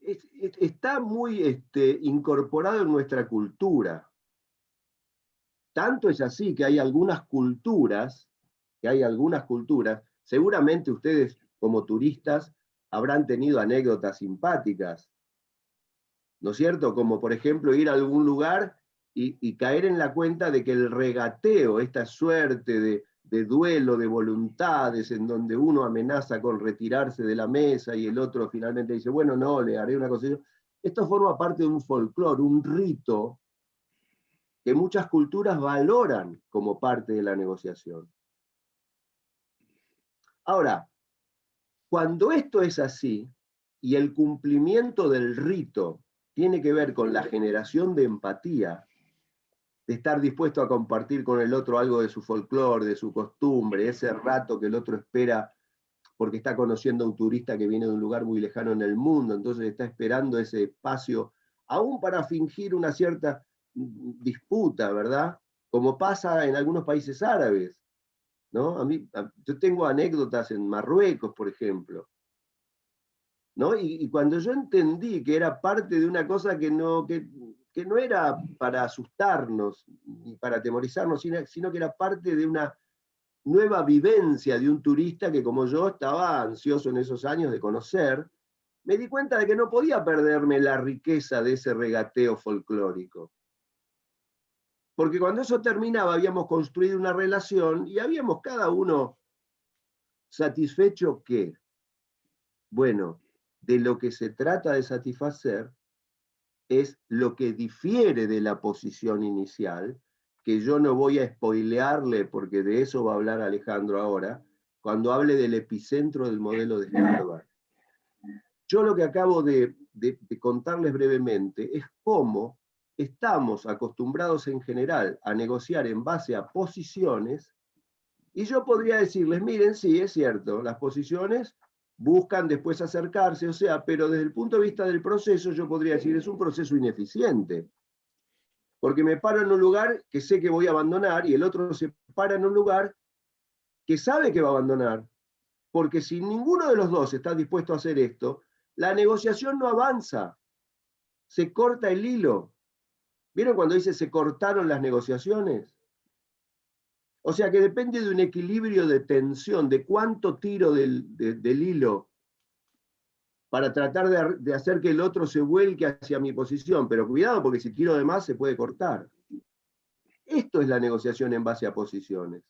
está muy incorporado en nuestra cultura. Tanto es así que hay algunas culturas, seguramente ustedes como turistas habrán tenido anécdotas simpáticas, ¿no es cierto? Como por ejemplo ir a algún lugar y caer en la cuenta de que el regateo, esta suerte de duelo de voluntades en donde uno amenaza con retirarse de la mesa y el otro finalmente dice, bueno, no, le haré una cosa. Esto forma parte de un folclore, un rito que muchas culturas valoran como parte de la negociación. Ahora, cuando esto es así y el cumplimiento del rito tiene que ver con la generación de empatía, de estar dispuesto a compartir con el otro algo de su folclore, de su costumbre, ese rato que el otro espera porque está conociendo a un turista que viene de un lugar muy lejano en el mundo, entonces está esperando ese espacio, aún para fingir una cierta disputa, ¿verdad? Como pasa en algunos países árabes, ¿no? Yo tengo anécdotas en Marruecos, por ejemplo, ¿no? Y cuando yo entendí que era parte de una cosa que no era para asustarnos ni para atemorizarnos, sino que era parte de una nueva vivencia de un turista que como yo estaba ansioso en esos años de conocer, me di cuenta de que no podía perderme la riqueza de ese regateo folclórico. Porque cuando eso terminaba habíamos construido una relación y habíamos cada uno satisfecho ¿qué? Bueno, de lo que se trata de satisfacer es lo que difiere de la posición inicial, que yo no voy a spoilearle porque de eso va a hablar Alejandro ahora, cuando hable del epicentro del modelo de Harvard. Yo lo que acabo de contarles brevemente es cómo estamos acostumbrados en general a negociar en base a posiciones, y yo podría decirles, miren, sí, es cierto, las posiciones buscan después acercarse, o sea, pero desde el punto de vista del proceso yo podría decir, es un proceso ineficiente, porque me paro en un lugar que sé que voy a abandonar y el otro se para en un lugar que sabe que va a abandonar, porque si ninguno de los dos está dispuesto a hacer esto, la negociación no avanza, se corta el hilo. ¿Vieron cuando dice se cortaron las negociaciones? O sea que depende de un equilibrio de tensión, de cuánto tiro del hilo para tratar de hacer que el otro se vuelque hacia mi posición. Pero cuidado, porque si tiro de más se puede cortar. Esto es la negociación en base a posiciones.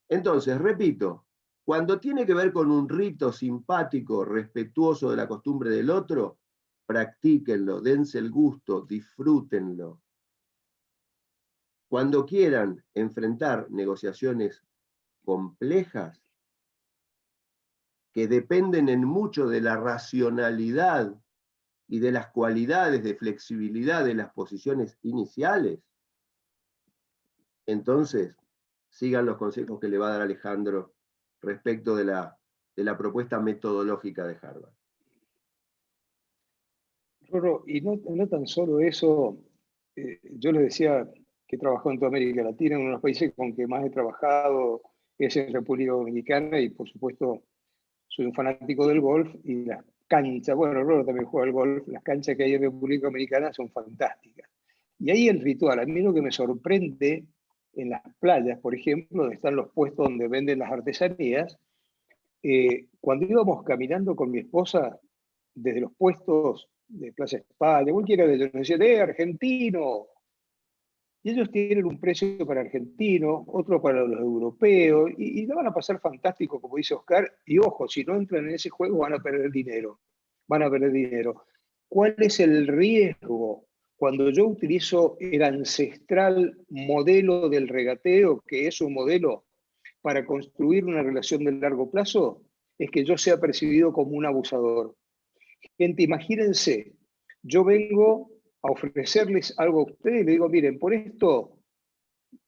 Entonces, repito, cuando tiene que ver con un rito simpático, respetuoso de la costumbre del otro, practíquenlo, dense el gusto, disfrútenlo. Cuando quieran enfrentar negociaciones complejas, que dependen en mucho de la racionalidad y de las cualidades de flexibilidad de las posiciones iniciales, entonces sigan los consejos que le va a dar Alejandro respecto de la propuesta metodológica de Harvard. Rorro, y no tan solo eso, yo les decía que he trabajado en toda América Latina, en uno de los países con que más he trabajado es en República Dominicana, y por supuesto soy un fanático del golf, y las canchas, bueno, Rorro también juega al golf, las canchas que hay en República Dominicana son fantásticas. Y ahí el ritual, a mí lo que me sorprende en las playas, por ejemplo, donde están los puestos donde venden las artesanías, cuando íbamos caminando con mi esposa desde los puestos de Plaza España, cualquiera de ellos, nos decían, argentino. Y ellos tienen un precio para argentinos, otro para los europeos, y la van a pasar fantástico, como dice Oscar, y ojo, si no entran en ese juego van a perder dinero, van a perder dinero. ¿Cuál es el riesgo cuando yo utilizo el ancestral modelo del regateo, que es un modelo para construir una relación de largo plazo? Es que yo sea percibido como un abusador. Gente, imagínense, yo vengo a ofrecerles algo a ustedes y le digo, miren, por esto,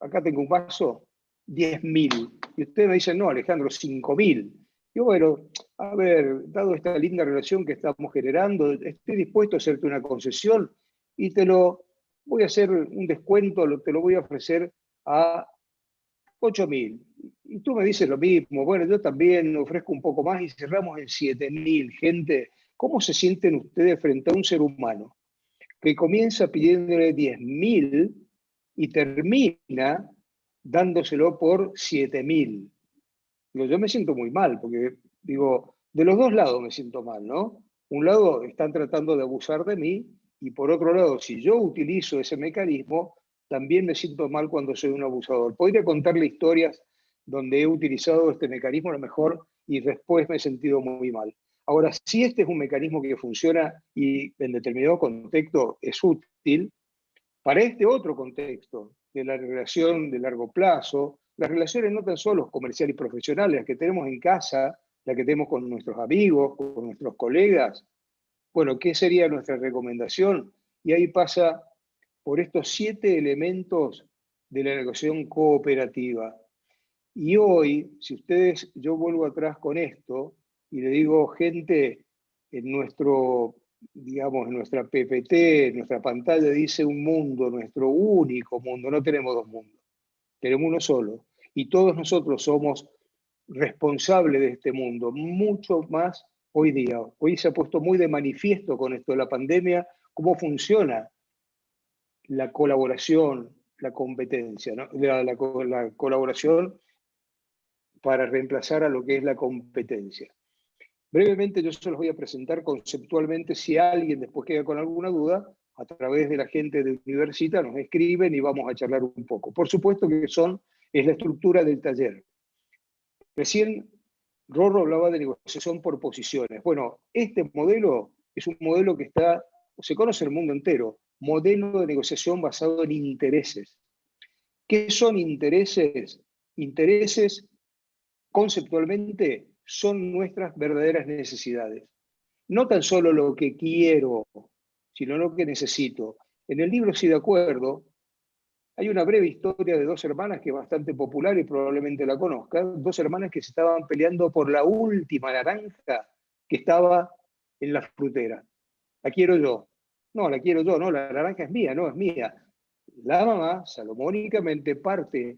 acá tengo un vaso, 10.000. Y ustedes me dicen, no, Alejandro, 5.000. Yo, bueno, a ver, dado esta linda relación que estamos generando, estoy dispuesto a hacerte una concesión y te lo voy a hacer un descuento, te lo voy a ofrecer a 8.000. Y tú me dices lo mismo, bueno, yo también ofrezco un poco más y cerramos en 7.000. Gente, ¿cómo se sienten ustedes frente a un ser humano que comienza pidiéndole 10.000 y termina dándoselo por 7.000? Digo, yo me siento muy mal, porque digo, de los dos lados me siento mal, ¿no? Un lado están tratando de abusar de mí, y por otro lado, si yo utilizo ese mecanismo, también me siento mal cuando soy un abusador. Podría contarle historias donde he utilizado este mecanismo a lo mejor y después me he sentido muy mal. Ahora, si este es un mecanismo que funciona y en determinado contexto es útil, para este otro contexto de la relación de largo plazo, las relaciones no tan solo comerciales y profesionales, las que tenemos en casa, las que tenemos con nuestros amigos, con nuestros colegas, bueno, ¿qué sería nuestra recomendación? Y ahí pasa por estos 7 elementos de la negociación cooperativa. Y hoy, si ustedes, yo vuelvo atrás con esto y le digo, gente, en nuestro, digamos, en nuestra PPT, en nuestra pantalla dice un mundo, nuestro único mundo, no tenemos dos mundos, tenemos uno solo. Y todos nosotros somos responsables de este mundo, mucho más hoy día. Hoy se ha puesto muy de manifiesto con esto de la pandemia, cómo funciona la colaboración, la competencia, ¿no? la colaboración para reemplazar a lo que es la competencia. Brevemente yo se los voy a presentar conceptualmente, si alguien después queda con alguna duda, a través de la gente de Universita nos escriben y vamos a charlar un poco. Por supuesto que es la estructura del taller. Recién Rorro hablaba de negociación por posiciones. Bueno, este modelo es un modelo que se conoce en el mundo entero, modelo de negociación basado en intereses. ¿Qué son intereses? Intereses conceptualmente son nuestras verdaderas necesidades. No tan solo lo que quiero, sino lo que necesito. En el libro Sí de Acuerdo hay una breve historia de dos hermanas que es bastante popular y probablemente la conozcan. Dos hermanas que se estaban peleando por la última naranja que estaba en la frutera. La quiero yo. No, la quiero yo, no, la naranja es mía, no es mía. La mamá salomónicamente parte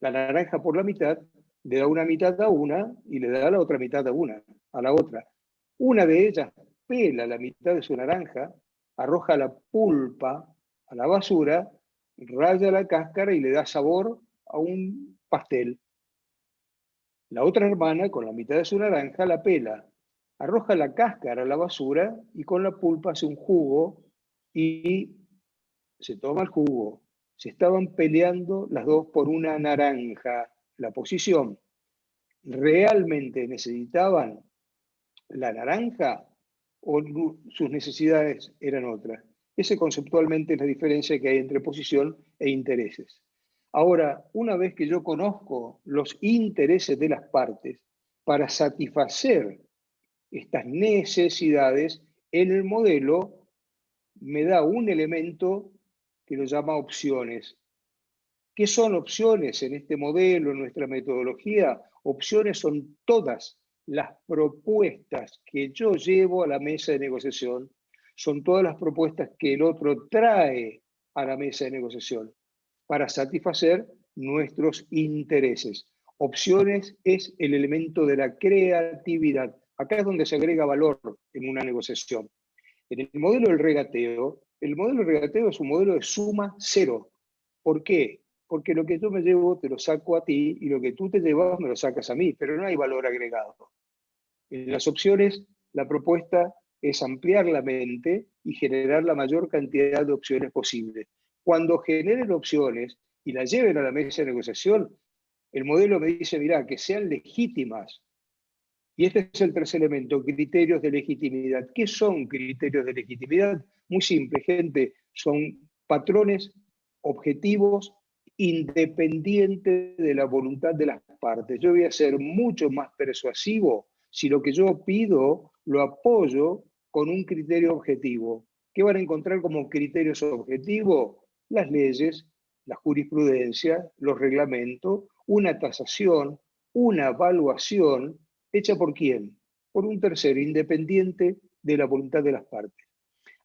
la naranja por la mitad, le da una mitad a una y le da la otra mitad a la otra. Una de ellas pela la mitad de su naranja, arroja la pulpa a la basura, raya la cáscara y le da sabor a un pastel. La otra hermana, con la mitad de su naranja, la pela, arroja la cáscara a la basura y con la pulpa hace un jugo y se toma el jugo. Se estaban peleando las dos por una naranja. la posición, realmente necesitaban la naranja o sus necesidades eran otras. Ese conceptualmente es la diferencia que hay entre posición e intereses. Ahora, una vez que yo conozco los intereses de las partes, para satisfacer estas necesidades, en el modelo me da un elemento que lo llama opciones. ¿Qué son opciones en este modelo, en nuestra metodología? Opciones son todas las propuestas que yo llevo a la mesa de negociación, son todas las propuestas que el otro trae a la mesa de negociación para satisfacer nuestros intereses. Opciones es el elemento de la creatividad. Acá es donde se agrega valor en una negociación. En el modelo del regateo es un modelo de suma cero. ¿Por qué? Porque lo que yo me llevo te lo saco a ti y lo que tú te llevas me lo sacas a mí, pero no hay valor agregado. En las opciones, la propuesta es ampliar la mente y generar la mayor cantidad de opciones posible. Cuando generen opciones y las lleven a la mesa de negociación, el modelo me dice, mirá, que sean legítimas. Y este es el tercer elemento, criterios de legitimidad. ¿Qué son criterios de legitimidad? Muy simple, gente, son patrones objetivos independientes de la voluntad de las partes. Yo voy a ser mucho más persuasivo si lo que yo pido lo apoyo con un criterio objetivo. ¿Qué van a encontrar como criterios objetivos? Las leyes, la jurisprudencia, los reglamentos, una tasación, una evaluación. ¿Hecha por quién? Por un tercero, independiente de la voluntad de las partes.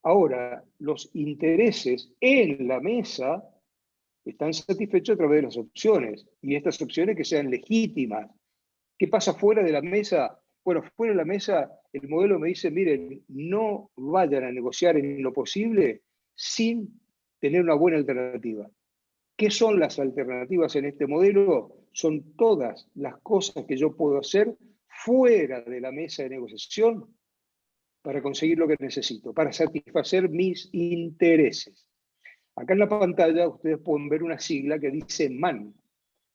Ahora, los intereses en la mesa están satisfechos a través de las opciones, y estas opciones que sean legítimas. ¿Qué pasa fuera de la mesa? Bueno, fuera de la mesa el modelo me dice, miren, no vayan a negociar en lo posible sin tener una buena alternativa. ¿Qué son las alternativas en este modelo? Son todas las cosas que yo puedo hacer fuera de la mesa de negociación para conseguir lo que necesito, para satisfacer mis intereses. Acá en la pantalla ustedes pueden ver una sigla que dice MAN.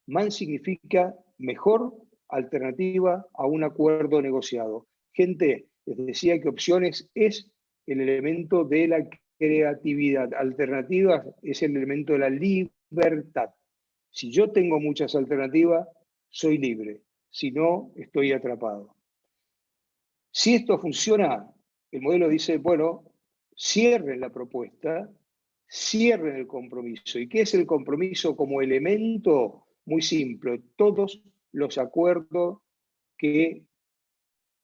MAN significa mejor alternativa a un acuerdo negociado. Gente, les decía que opciones es el elemento de la creatividad. Alternativas es el elemento de la libertad. Si yo tengo muchas alternativas, soy libre. Si no, estoy atrapado. Si esto funciona, el modelo dice, bueno, cierren la propuesta, cierren el compromiso. ¿Y qué es el compromiso como elemento? Muy simple, todos los acuerdos que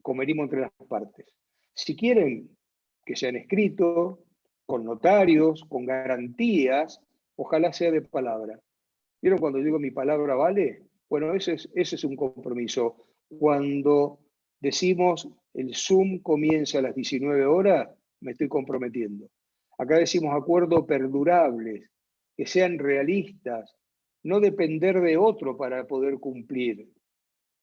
convenimos entre las partes. Si quieren que sean escritos, con notarios, con garantías, ojalá sea de palabra. ¿Vieron cuando digo mi palabra vale? Bueno, ese es un compromiso. Cuando decimos el Zoom comienza a las 19 horas, me estoy comprometiendo. Acá decimos acuerdos perdurables, que sean realistas, no depender de otro para poder cumplir.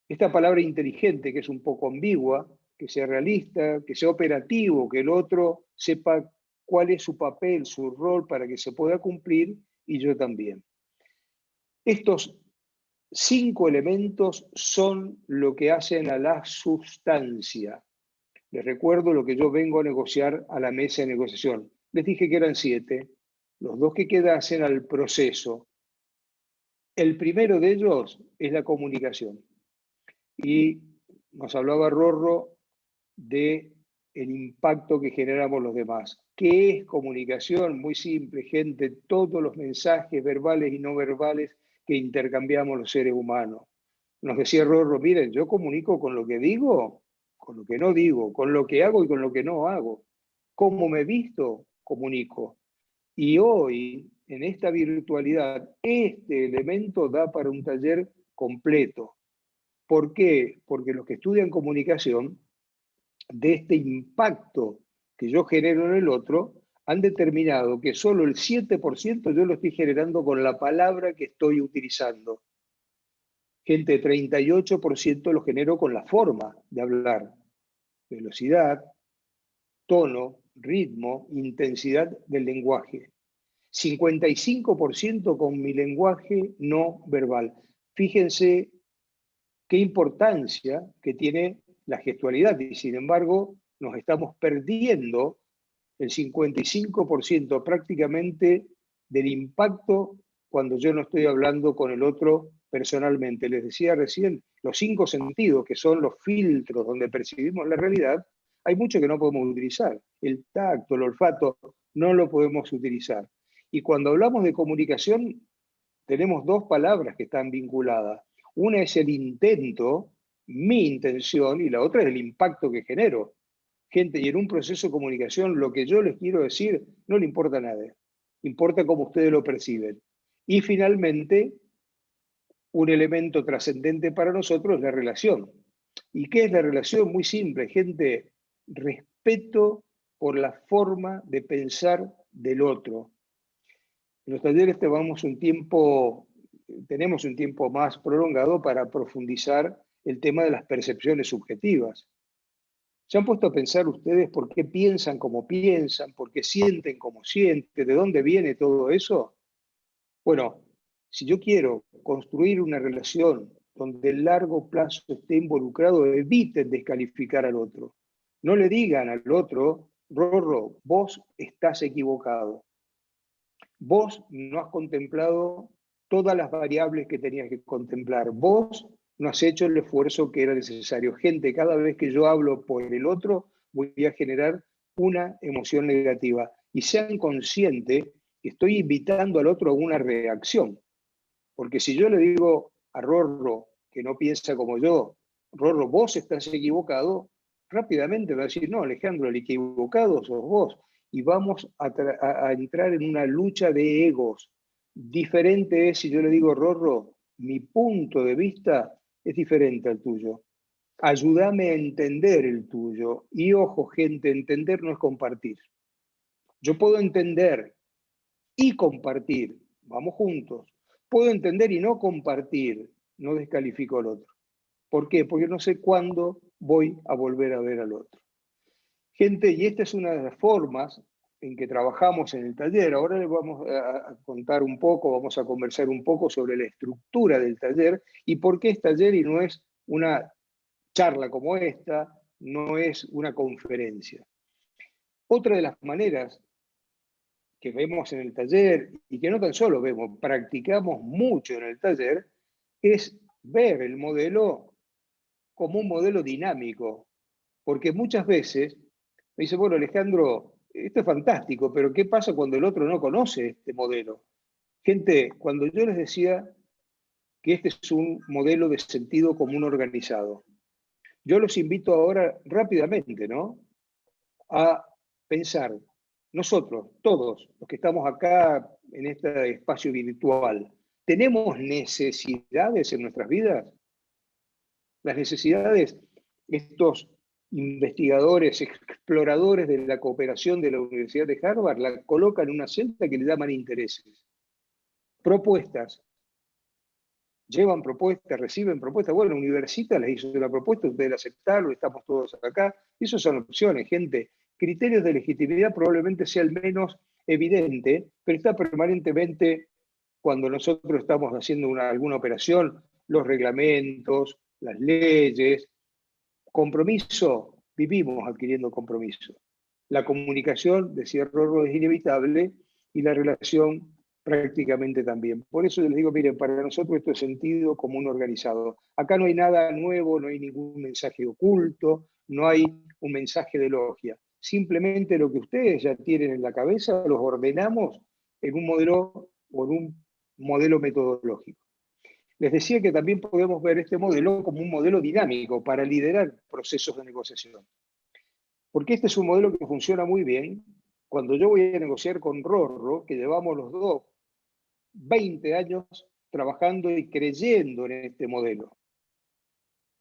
Esta palabra inteligente, que es un poco ambigua, que sea realista, que sea operativo, que el otro sepa cuál es su papel, su rol para que se pueda cumplir, y yo también. Estos 5 elementos son lo que hacen a la sustancia. Les recuerdo lo que yo vengo a negociar a la mesa de negociación. Les dije que eran 7. Los 2 que quedan hacen al proceso. El primero de ellos es la comunicación. Y nos hablaba Rorro de el impacto que generamos los demás. ¿Qué es comunicación? Muy simple, gente. Todos los mensajes verbales y no verbales que intercambiamos los seres humanos. Nos decía Rorro, miren, yo comunico con lo que digo, con lo que no digo, con lo que hago y con lo que no hago. ¿Cómo me visto? Comunico. Y hoy, en esta virtualidad, este elemento da para un taller completo. ¿Por qué? Porque los que estudian comunicación, de este impacto que yo genero en el otro, han determinado que solo el 7% yo lo estoy generando con la palabra que estoy utilizando. Gente, 38% lo genero con la forma de hablar. Velocidad, tono, ritmo, intensidad del lenguaje. 55% con mi lenguaje no verbal. Fíjense qué importancia que tiene la gestualidad, y sin embargo nos estamos perdiendo el 55% prácticamente del impacto cuando yo no estoy hablando con el otro personalmente. Les decía recién, los 5 sentidos, que son los filtros donde percibimos la realidad, hay mucho que no podemos utilizar. El tacto, el olfato, no lo podemos utilizar. Y cuando hablamos de comunicación, tenemos 2 palabras que están vinculadas. Una es el intento, mi intención, y la otra es el impacto que genero. Gente, y en un proceso de comunicación lo que yo les quiero decir no le importa a nadie. Importa cómo ustedes lo perciben. Y finalmente, un elemento trascendente para nosotros es la relación. ¿Y qué es la relación? Muy simple, gente. Respeto por la forma de pensar del otro. En los talleres tenemos un tiempo más prolongado para profundizar el tema de las percepciones subjetivas. ¿Se han puesto a pensar ustedes por qué piensan como piensan, por qué sienten como sienten, de dónde viene todo eso? Bueno, si yo quiero construir una relación donde el largo plazo esté involucrado, eviten descalificar al otro. No le digan al otro, Rorro, vos estás equivocado. Vos no has contemplado todas las variables que tenías que contemplar. Vos no has hecho el esfuerzo que era necesario. Gente, cada vez que yo hablo por el otro, voy a generar una emoción negativa. Y sean conscientes que estoy invitando al otro a una reacción. Porque si yo le digo a Rorro, que no piensa como yo, Rorro, vos estás equivocado, rápidamente va a decir, no, Alejandro, el equivocado sos vos. Y vamos a entrar en una lucha de egos. Diferente es si yo le digo, Rorro, mi punto de vista es diferente al tuyo. Ayúdame a entender el tuyo. Y ojo, gente, entender no es compartir. Yo puedo entender y compartir, vamos juntos. Puedo entender y no compartir, no descalifico al otro. ¿Por qué? Porque no sé cuándo voy a volver a ver al otro. Gente, y esta es una de las formas en que trabajamos en el taller. Ahora les vamos a contar un poco, vamos a conversar un poco sobre la estructura del taller y por qué es taller y no es una charla como esta, no es una conferencia. Otra de las maneras que vemos en el taller y que no tan solo vemos, practicamos mucho en el taller, es ver el modelo como un modelo dinámico. Porque muchas veces me dice, bueno, Alejandro, esto es fantástico, pero ¿qué pasa cuando el otro no conoce este modelo? Gente, cuando yo les decía que este es un modelo de sentido común organizado, yo los invito ahora rápidamente, ¿no?, a pensar, nosotros, todos los que estamos acá en este espacio virtual, ¿tenemos necesidades en nuestras vidas? Las necesidades, estos investigadores, exploradores de la cooperación de la Universidad de Harvard, la colocan en una celda que le llaman intereses. Propuestas. Llevan propuestas, reciben propuestas. Bueno, Universitas les hizo una propuesta, ustedes la aceptaron, estamos todos acá. Esas son opciones, gente. Criterios de legitimidad probablemente sea el menos evidente, pero está permanentemente, cuando nosotros estamos haciendo alguna operación, los reglamentos, las leyes. Compromiso, vivimos adquiriendo compromiso. La comunicación, decía Rorro, es inevitable y la relación prácticamente también. Por eso les digo, miren, para nosotros esto es sentido común organizado. Acá no hay nada nuevo, no hay ningún mensaje oculto, no hay un mensaje de logia. Simplemente lo que ustedes ya tienen en la cabeza los ordenamos en un modelo o en un modelo metodológico. Les decía que también podemos ver este modelo como un modelo dinámico para liderar procesos de negociación. Porque este es un modelo que funciona muy bien cuando yo voy a negociar con Rorro, que llevamos los dos 20 años trabajando y creyendo en este modelo.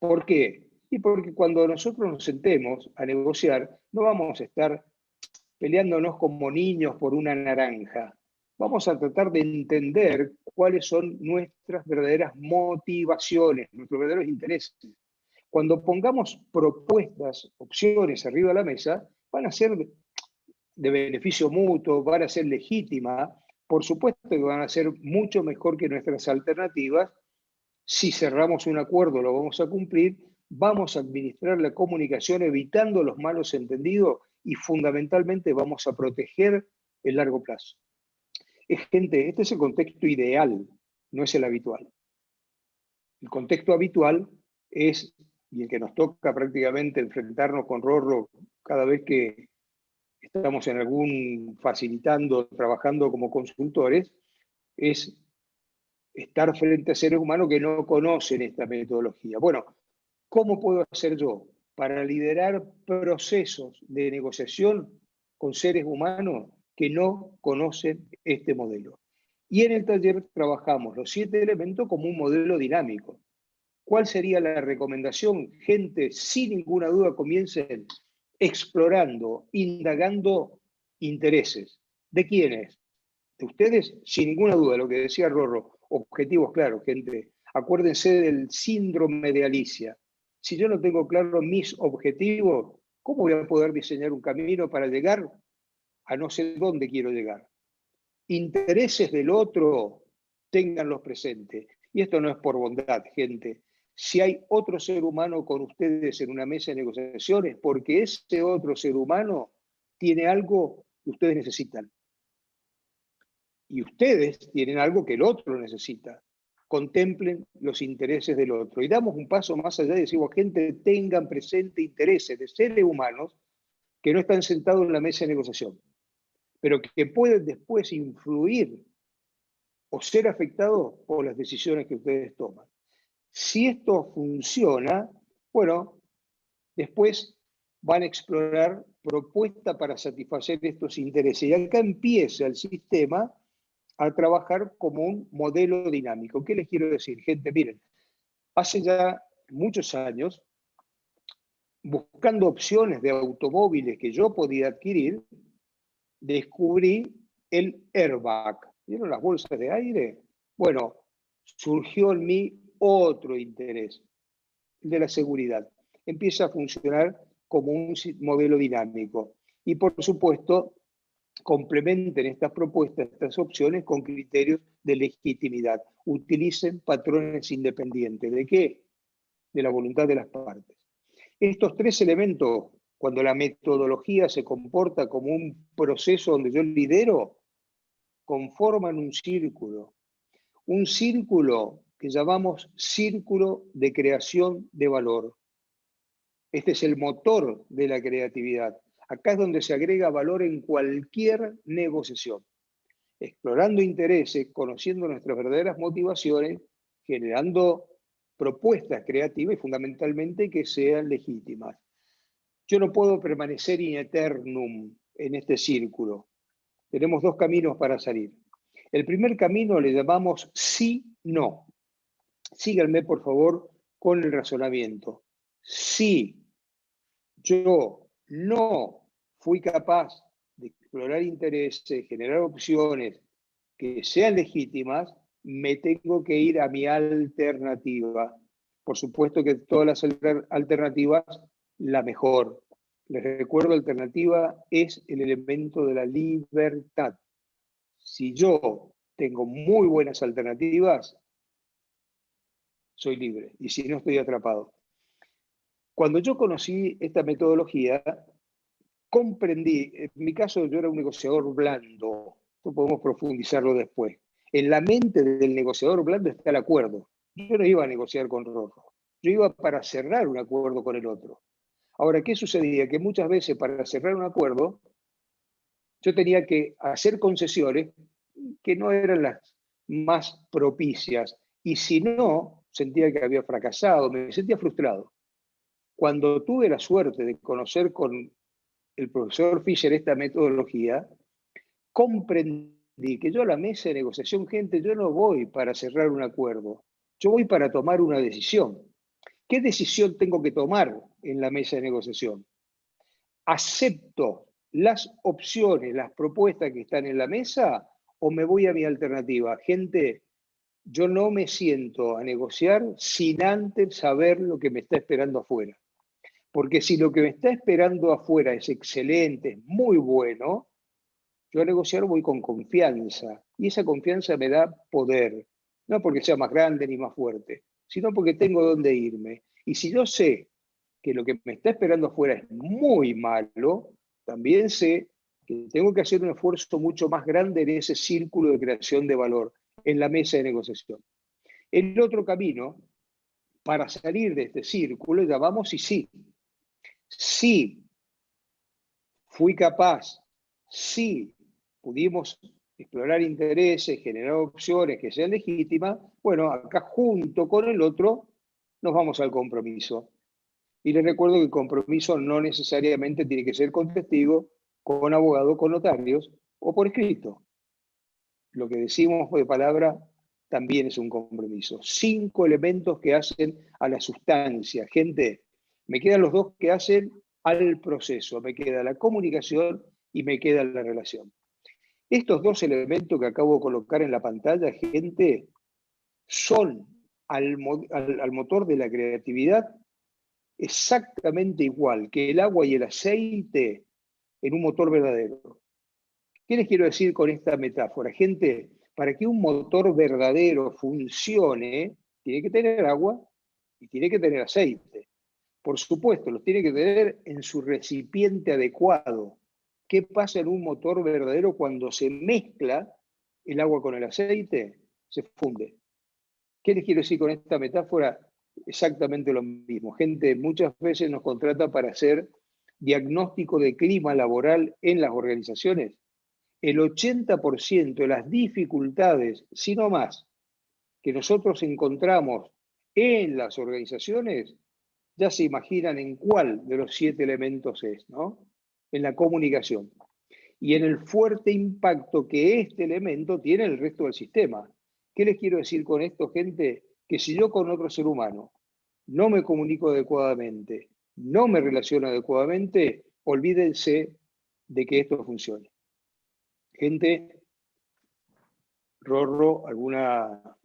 ¿Por qué? Y porque cuando nosotros nos sentemos a negociar, no vamos a estar peleándonos como niños por una naranja. Vamos a tratar de entender cuáles son nuestras verdaderas motivaciones, nuestros verdaderos intereses. Cuando pongamos propuestas, opciones arriba de la mesa, van a ser de beneficio mutuo, van a ser legítimas, por supuesto que van a ser mucho mejor que nuestras alternativas, Si cerramos un acuerdo, lo vamos a cumplir. Vamos a administrar la comunicación evitando los malos entendidos y fundamentalmente vamos a proteger el largo plazo. Gente, este es el contexto ideal, no es el habitual. El contexto habitual es, y el que nos toca prácticamente enfrentarnos con Rorro cada vez que estamos en algún facilitando, trabajando como consultores, es estar frente a seres humanos que no conocen esta metodología. Bueno, ¿cómo puedo hacer yo para liderar procesos de negociación con seres humanos que no conocen este modelo? Y en el taller trabajamos los 7 elementos como un modelo dinámico. ¿Cuál sería la recomendación? Gente, sin ninguna duda, comiencen explorando, indagando intereses. ¿De quiénes? De ustedes, sin ninguna duda, lo que decía Rorro, objetivos claros, gente. Acuérdense del síndrome de Alicia. Si yo no tengo claro mis objetivos, ¿cómo voy a poder diseñar un camino para llegar a no sé dónde quiero llegar? Intereses del otro, ténganlos presentes. Y esto no es por bondad, gente. Si hay otro ser humano con ustedes en una mesa de negociaciones, porque ese otro ser humano tiene algo que ustedes necesitan. Y ustedes tienen algo que el otro necesita. Contemplen los intereses del otro. Y damos un paso más allá y decimos, gente, tengan presente intereses de seres humanos que no están sentados en la mesa de negociación, pero que pueden después influir o ser afectados por las decisiones que ustedes toman. Si esto funciona, bueno, después van a explorar propuestas para satisfacer estos intereses. Y acá empieza el sistema a trabajar como un modelo dinámico. ¿Qué les quiero decir? Gente, miren, hace ya muchos años, buscando opciones de automóviles que yo podía adquirir, descubrí el airbag. ¿Vieron las bolsas de aire? Bueno, surgió en mí otro interés, el de la seguridad. Empieza a funcionar como un modelo dinámico. Y por supuesto, complementen estas propuestas, estas opciones con criterios de legitimidad. Utilicen patrones independientes. ¿De qué? De la voluntad de las partes. Estos 3 elementos, cuando la metodología se comporta como un proceso donde yo lidero, conforman un círculo que llamamos círculo de creación de valor. Este es el motor de la creatividad. Acá es donde se agrega valor en cualquier negociación. Explorando intereses, conociendo nuestras verdaderas motivaciones, generando propuestas creativas y fundamentalmente que sean legítimas. Yo no puedo permanecer in eternum en este círculo. Tenemos 2 caminos para salir. El primer camino le llamamos sí-no. Síganme, por favor, con el razonamiento. Si yo no fui capaz de explorar intereses, generar opciones que sean legítimas, me tengo que ir a mi alternativa. Por supuesto que todas las alternativas, la mejor. Les recuerdo, alternativa es el elemento de la libertad. Si yo tengo muy buenas alternativas, soy libre. Y si no, estoy atrapado. Cuando yo conocí esta metodología, comprendí, en mi caso yo era un negociador blando, esto podemos profundizarlo después. En la mente del negociador blando está el acuerdo. Yo no iba a negociar con Rorro, yo iba para cerrar un acuerdo con el otro. Ahora, ¿qué sucedía? Que muchas veces para cerrar un acuerdo, yo tenía que hacer concesiones que no eran las más propicias. Y si no, sentía que había fracasado, me sentía frustrado. Cuando tuve la suerte de conocer con el profesor Fisher esta metodología, comprendí que yo a la mesa de negociación, gente, yo no voy para cerrar un acuerdo, yo voy para tomar una decisión. ¿Qué decisión tengo que tomar en la mesa de negociación? ¿Acepto las opciones, las propuestas que están en la mesa o me voy a mi alternativa? Gente, yo no me siento a negociar sin antes saber lo que me está esperando afuera. Porque si lo que me está esperando afuera es excelente, es muy bueno, yo a negociar voy con confianza. Y esa confianza me da poder. No porque sea más grande ni más fuerte, sino porque tengo dónde irme. Y si yo sé que lo que me está esperando afuera es muy malo, también sé que tengo que hacer un esfuerzo mucho más grande en ese círculo de creación de valor, en la mesa de negociación. El otro camino para salir de este círculo llamamos y sí. Sí fui capaz, sí pudimos explorar intereses, generar opciones que sean legítimas, bueno, acá junto con el otro nos vamos al compromiso. Y les recuerdo que el compromiso no necesariamente tiene que ser con testigos, con abogados, con notarios o por escrito. Lo que decimos de palabra también es un compromiso. 5 elementos que hacen a la sustancia. Gente, me quedan los 2 que hacen al proceso. Me queda la comunicación y me queda la relación. Estos 2 elementos que acabo de colocar en la pantalla, gente, son al motor de la creatividad exactamente igual que el agua y el aceite en un motor verdadero. ¿Qué les quiero decir con esta metáfora? Gente, para que un motor verdadero funcione, tiene que tener agua y tiene que tener aceite. Por supuesto, los tiene que tener en su recipiente adecuado. ¿Qué pasa en un motor verdadero cuando se mezcla el agua con el aceite? Se funde. ¿Qué les quiero decir con esta metáfora? Exactamente lo mismo. Gente muchas veces nos contrata para hacer diagnóstico de clima laboral en las organizaciones. El 80% de las dificultades, si no más, que nosotros encontramos en las organizaciones, ya se imaginan en cuál de los 7 elementos es, ¿no? En la comunicación. Y en el fuerte impacto que este elemento tiene en el resto del sistema. ¿Qué les quiero decir con esto, gente? Que si yo con otro ser humano no me comunico adecuadamente, no me relaciono adecuadamente, olvídense de que esto funcione. Gente, Rorro, ¿alguna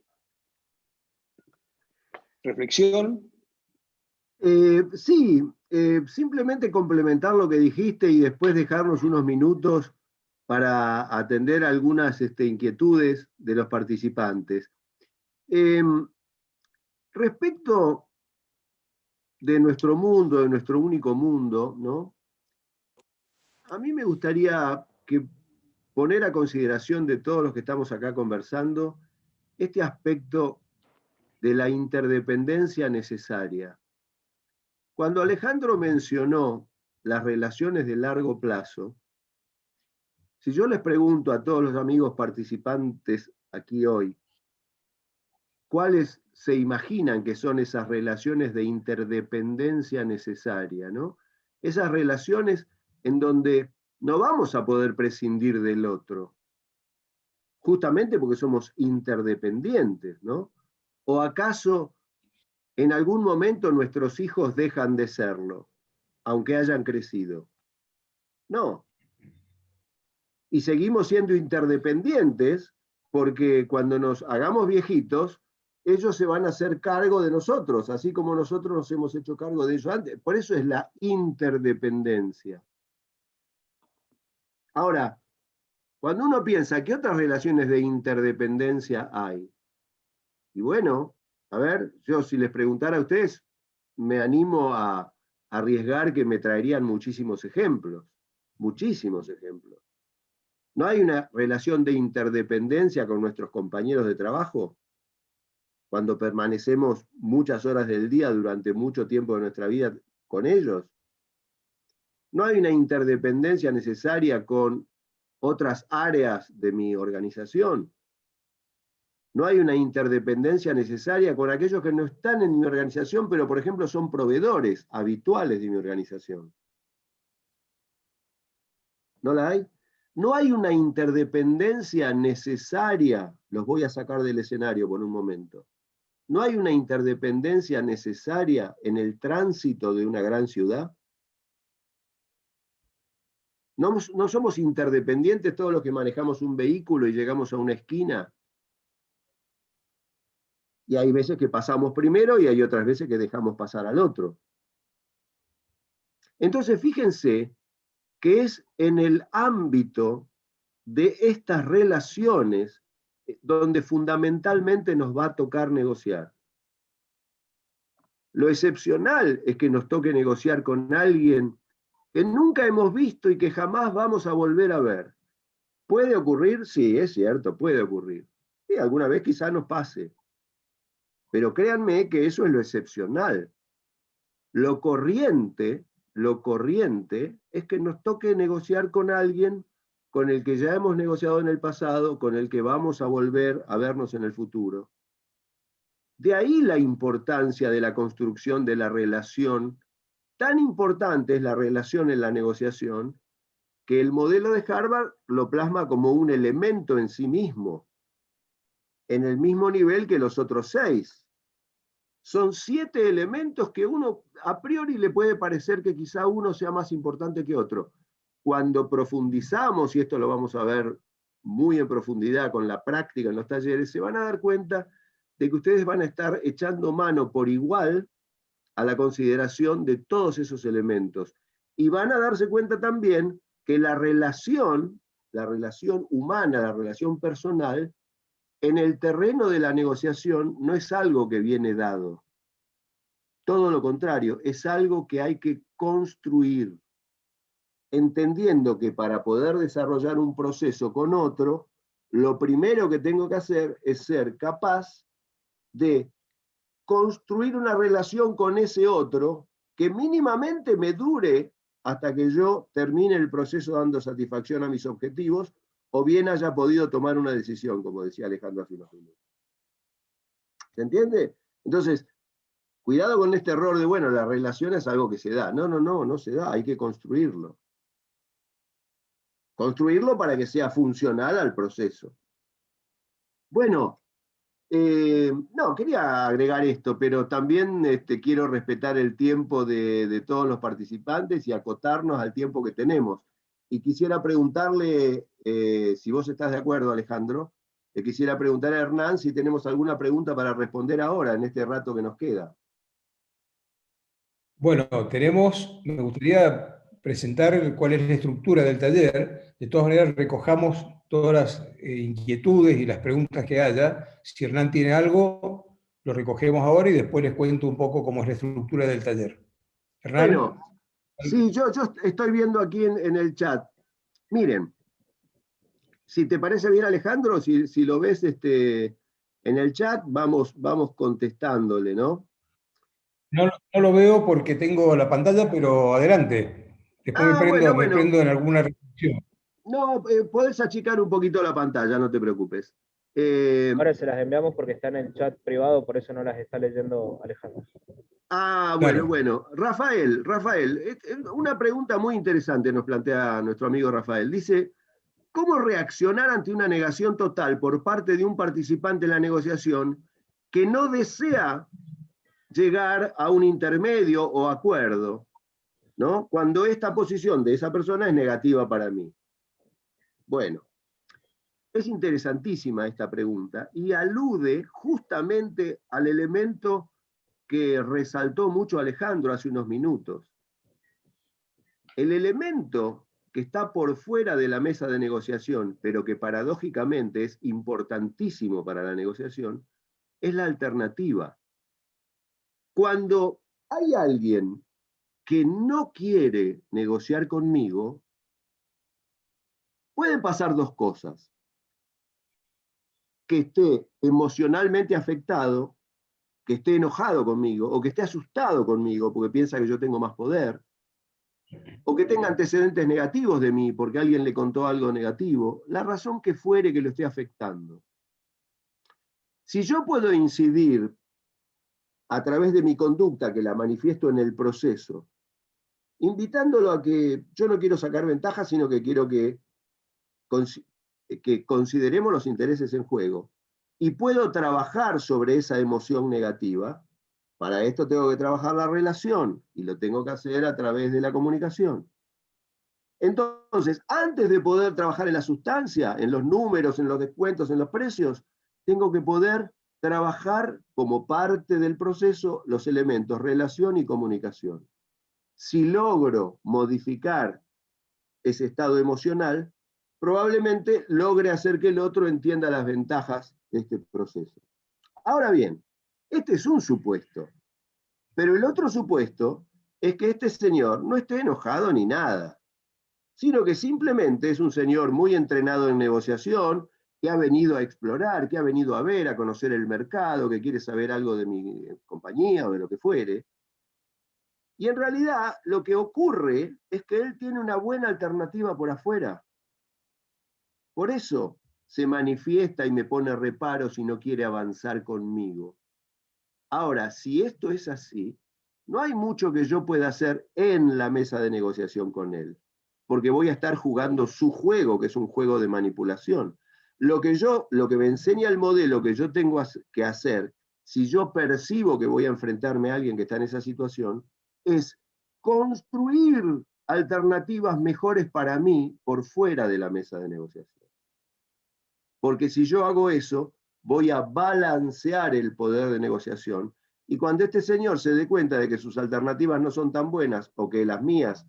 reflexión? Sí, simplemente complementar lo que dijiste y después dejarnos unos minutos para atender algunas inquietudes de los participantes. Respecto de nuestro mundo, de nuestro único mundo, ¿no? A mí me gustaría poner a consideración de todos los que estamos acá conversando este aspecto de la interdependencia necesaria. Cuando Alejandro mencionó las relaciones de largo plazo, si yo les pregunto a todos los amigos participantes aquí hoy, ¿cuáles se imaginan que son esas relaciones de interdependencia necesaria, ¿no? Esas relaciones en donde no vamos a poder prescindir del otro, justamente porque somos interdependientes, ¿no? ¿O acaso en algún momento nuestros hijos dejan de serlo, aunque hayan crecido? No. Y seguimos siendo interdependientes porque cuando nos hagamos viejitos, ellos se van a hacer cargo de nosotros, así como nosotros nos hemos hecho cargo de ellos antes. Por eso es la interdependencia. Ahora, cuando uno piensa, ¿qué otras relaciones de interdependencia hay? Y bueno, a ver, yo si les preguntara a ustedes, me animo a arriesgar que me traerían muchísimos ejemplos. Muchísimos ejemplos. ¿No hay una relación de interdependencia con nuestros compañeros de trabajo? Cuando permanecemos muchas horas del día durante mucho tiempo de nuestra vida con ellos. ¿No hay una interdependencia necesaria con otras áreas de mi organización? ¿No hay una interdependencia necesaria con aquellos que no están en mi organización, pero por ejemplo son proveedores habituales de mi organización? ¿No la hay? No hay una interdependencia necesaria, los voy a sacar del escenario por un momento. ¿No hay una interdependencia necesaria en el tránsito de una gran ciudad? ¿No somos interdependientes todos los que manejamos un vehículo y llegamos a una esquina? Y hay veces que pasamos primero y hay otras veces que dejamos pasar al otro. Entonces, fíjense que es en el ámbito de estas relaciones donde fundamentalmente nos va a tocar negociar. Lo excepcional es que nos toque negociar con alguien que nunca hemos visto y que jamás vamos a volver a ver. ¿Puede ocurrir? Sí, es cierto, puede ocurrir. Y alguna vez quizá nos pase. Pero créanme que eso es lo excepcional. Lo corriente es que nos toque negociar con alguien con el que ya hemos negociado en el pasado, con el que vamos a volver a vernos en el futuro. De ahí la importancia de la construcción de la relación. Tan importante es la relación en la negociación que el modelo de Harvard lo plasma como un elemento en sí mismo, en el mismo nivel que los otros 6. Son 7 elementos que uno a priori le puede parecer que quizá uno sea más importante que otro. Cuando profundizamos, y esto lo vamos a ver muy en profundidad con la práctica en los talleres, se van a dar cuenta de que ustedes van a estar echando mano por igual a la consideración de todos esos elementos. Y van a darse cuenta también que la relación humana, la relación personal, en el terreno de la negociación no es algo que viene dado. Todo lo contrario, es algo que hay que construir, entendiendo que para poder desarrollar un proceso con otro, lo primero que tengo que hacer es ser capaz de construir una relación con ese otro que mínimamente me dure hasta que yo termine el proceso dando satisfacción a mis objetivos, o bien haya podido tomar una decisión, como decía Alejandro hace unos minutos. ¿Se entiende? Entonces, cuidado con este error de, bueno, la relación es algo que se da. No se da, hay que construirlo. Construirlo para que sea funcional al proceso. Bueno, no, quería agregar esto, pero también quiero respetar el tiempo de todos los participantes y acotarnos al tiempo que tenemos. Y quisiera preguntarle, si vos estás de acuerdo, Alejandro, quisiera preguntar a Hernán si tenemos alguna pregunta para responder ahora, en este rato que nos queda. Bueno, me gustaría presentar cuál es la estructura del taller. De todas maneras, recojamos todas las inquietudes y las preguntas que haya. Si Hernán tiene algo, lo recogemos ahora y después les cuento un poco cómo es la estructura del taller. Hernán. Bueno, sí, yo estoy viendo aquí en el chat. Miren, si te parece bien, Alejandro, si lo ves en el chat, vamos contestándole, ¿no? No lo veo porque tengo la pantalla, pero adelante. Después me prendo en alguna reflexión. No, podés achicar un poquito la pantalla, no te preocupes. Ahora se las enviamos porque está en el chat privado, por eso no las está leyendo Alejandro. Bueno. Rafael, una pregunta muy interesante nos plantea nuestro amigo Rafael. Dice, ¿cómo reaccionar ante una negación total por parte de un participante en la negociación que no desea llegar a un intermedio o acuerdo, ¿no? Cuando esta posición de esa persona es negativa para mí? Bueno, es interesantísima esta pregunta y alude justamente al elemento que resaltó mucho Alejandro hace unos minutos. El elemento que está por fuera de la mesa de negociación, pero que paradójicamente es importantísimo para la negociación, es la alternativa. Cuando hay alguien que no quiere negociar conmigo, pueden pasar dos cosas. Que esté emocionalmente afectado, que esté enojado conmigo, o que esté asustado conmigo porque piensa que yo tengo más poder, o que tenga antecedentes negativos de mí porque alguien le contó algo negativo, la razón que fuere que lo esté afectando. Si yo puedo incidir a través de mi conducta, que la manifiesto en el proceso, invitándolo a que yo no quiero sacar ventaja, sino que quiero que consideremos los intereses en juego, y puedo trabajar sobre esa emoción negativa, para esto tengo que trabajar la relación, y lo tengo que hacer a través de la comunicación. Entonces, antes de poder trabajar en la sustancia, en los números, en los descuentos, en los precios, tengo que poder trabajar como parte del proceso los elementos relación y comunicación. Si logro modificar ese estado emocional, probablemente logre hacer que el otro entienda las ventajas de este proceso. Ahora bien, este es un supuesto, Pero el otro supuesto es que este señor no esté enojado ni nada, sino que simplemente es un señor muy entrenado en negociación, que ha venido a explorar, que ha venido a ver, a conocer el mercado, que quiere saber algo de mi compañía o de lo que fuere. Y en realidad lo que ocurre es que él tiene una buena alternativa por afuera. Por eso se manifiesta y me pone reparos y no quiere avanzar conmigo. Ahora, si esto es así, no hay mucho que yo pueda hacer en la mesa de negociación con él, porque voy a estar jugando su juego, que es un juego de manipulación. Lo que me enseña el modelo que yo tengo que hacer, si yo percibo que voy a enfrentarme a alguien que está en esa situación, es construir alternativas mejores para mí por fuera de la mesa de negociación. Porque si yo hago eso, voy a balancear el poder de negociación. Y cuando este señor se dé cuenta de que sus alternativas no son tan buenas o que las mías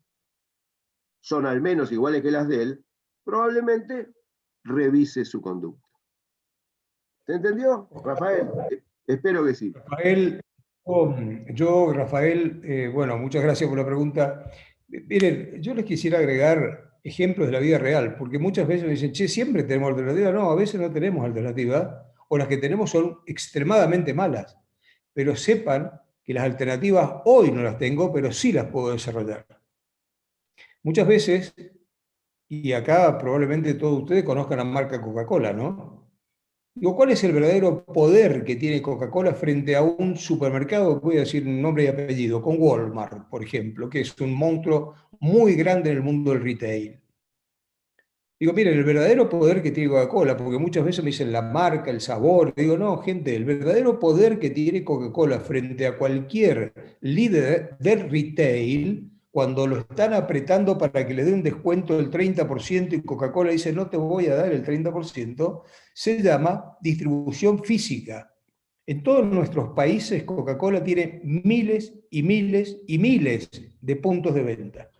son al menos iguales que las de él, probablemente revise su conducta. ¿Se entendió, Rafael? Espero que sí. Rafael, Rafael, bueno, muchas gracias por la pregunta. Miren, yo les quisiera agregar ejemplos de la vida real, porque muchas veces me dicen, che, siempre tenemos alternativa. No, a veces no tenemos alternativa, o las que tenemos son extremadamente malas. Pero sepan que las alternativas hoy no las tengo, pero sí las puedo desarrollar. Muchas veces, y acá probablemente todos ustedes conozcan la marca Coca-Cola, ¿no? Digo, ¿cuál es el verdadero poder que tiene Coca-Cola frente a un supermercado, voy a decir un nombre y apellido, con Walmart, por ejemplo, que es un monstruo muy grande en el mundo del retail? Digo, miren, el verdadero poder que tiene Coca-Cola, porque muchas veces me dicen la marca, el sabor, digo, no, gente, el verdadero poder que tiene Coca-Cola frente a cualquier líder del retail, cuando lo están apretando para que le dé un descuento del 30% y Coca-Cola dice, no te voy a dar el 30%, se llama distribución física. En todos nuestros países, Coca-Cola tiene miles y miles y miles de puntos de venta.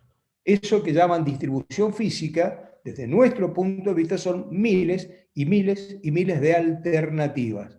Eso que llaman distribución física, desde nuestro punto de vista, son miles y miles y miles de alternativas.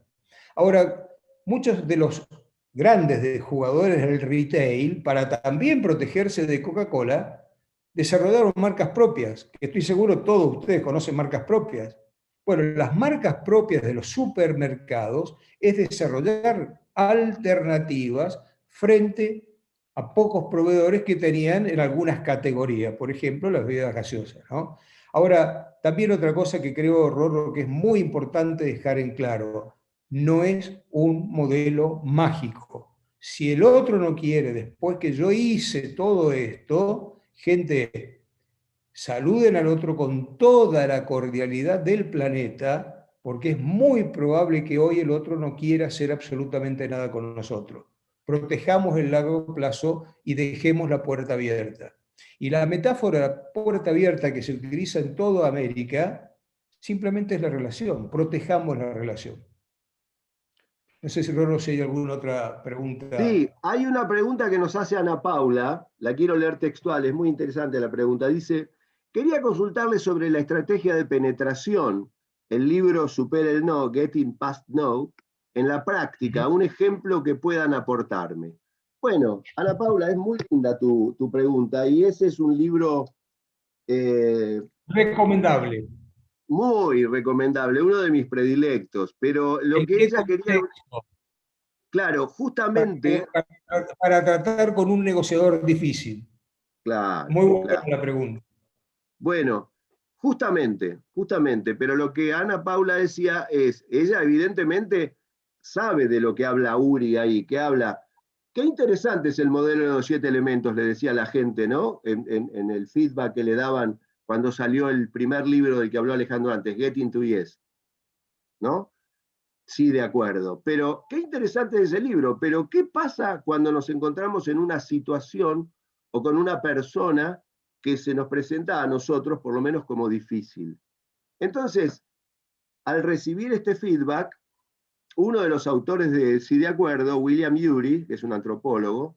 Ahora, muchos de los grandes jugadores del retail, para también protegerse de Coca-Cola, desarrollaron marcas propias, que estoy seguro todos ustedes conocen marcas propias. Bueno, las marcas propias de los supermercados es desarrollar alternativas frente a pocos proveedores que tenían en algunas categorías, por ejemplo, las bebidas gaseosas, ¿no? Ahora, también otra cosa que creo, Rorro, que es muy importante dejar en claro, no es un modelo mágico. Si el otro no quiere, después que yo hice todo esto, gente, saluden al otro con toda la cordialidad del planeta, porque es muy probable que hoy el otro no quiera hacer absolutamente nada con nosotros. Protejamos el largo plazo y dejemos la puerta abierta. Y la metáfora de la puerta abierta que se utiliza en toda América simplemente es la relación, protejamos la relación. No sé si Rorro, si hay alguna otra pregunta. Sí, hay una pregunta que nos hace Ana Paula, la quiero leer textual, es muy interesante la pregunta. Dice, quería consultarle sobre la estrategia de penetración, el libro Supera el No, Getting Past No, en la práctica, un ejemplo que puedan aportarme. Bueno, Ana Paula, es muy linda tu pregunta y ese es un libro Recomendable. muy recomendable, uno de mis predilectos, pero lo que ella quería... Claro, justamente... Para tratar con un negociador difícil. Claro, muy buena claro. la pregunta. Bueno, justamente, pero lo que Ana Paula decía es, ella evidentemente sabe de lo que habla Uri ahí, que habla, qué interesante es el modelo de los 7 elementos, le decía la gente, ¿no? En el feedback que le daban cuando salió el primer libro del que habló Alejandro antes, Getting to Yes, ¿no? Sí, de acuerdo. Pero qué interesante es ese libro. Pero ¿qué pasa cuando nos encontramos en una situación o con una persona que se nos presenta a nosotros, por lo menos, como difícil? Entonces, al recibir este feedback, uno de los autores de Sí, de acuerdo, William Ury, que es un antropólogo,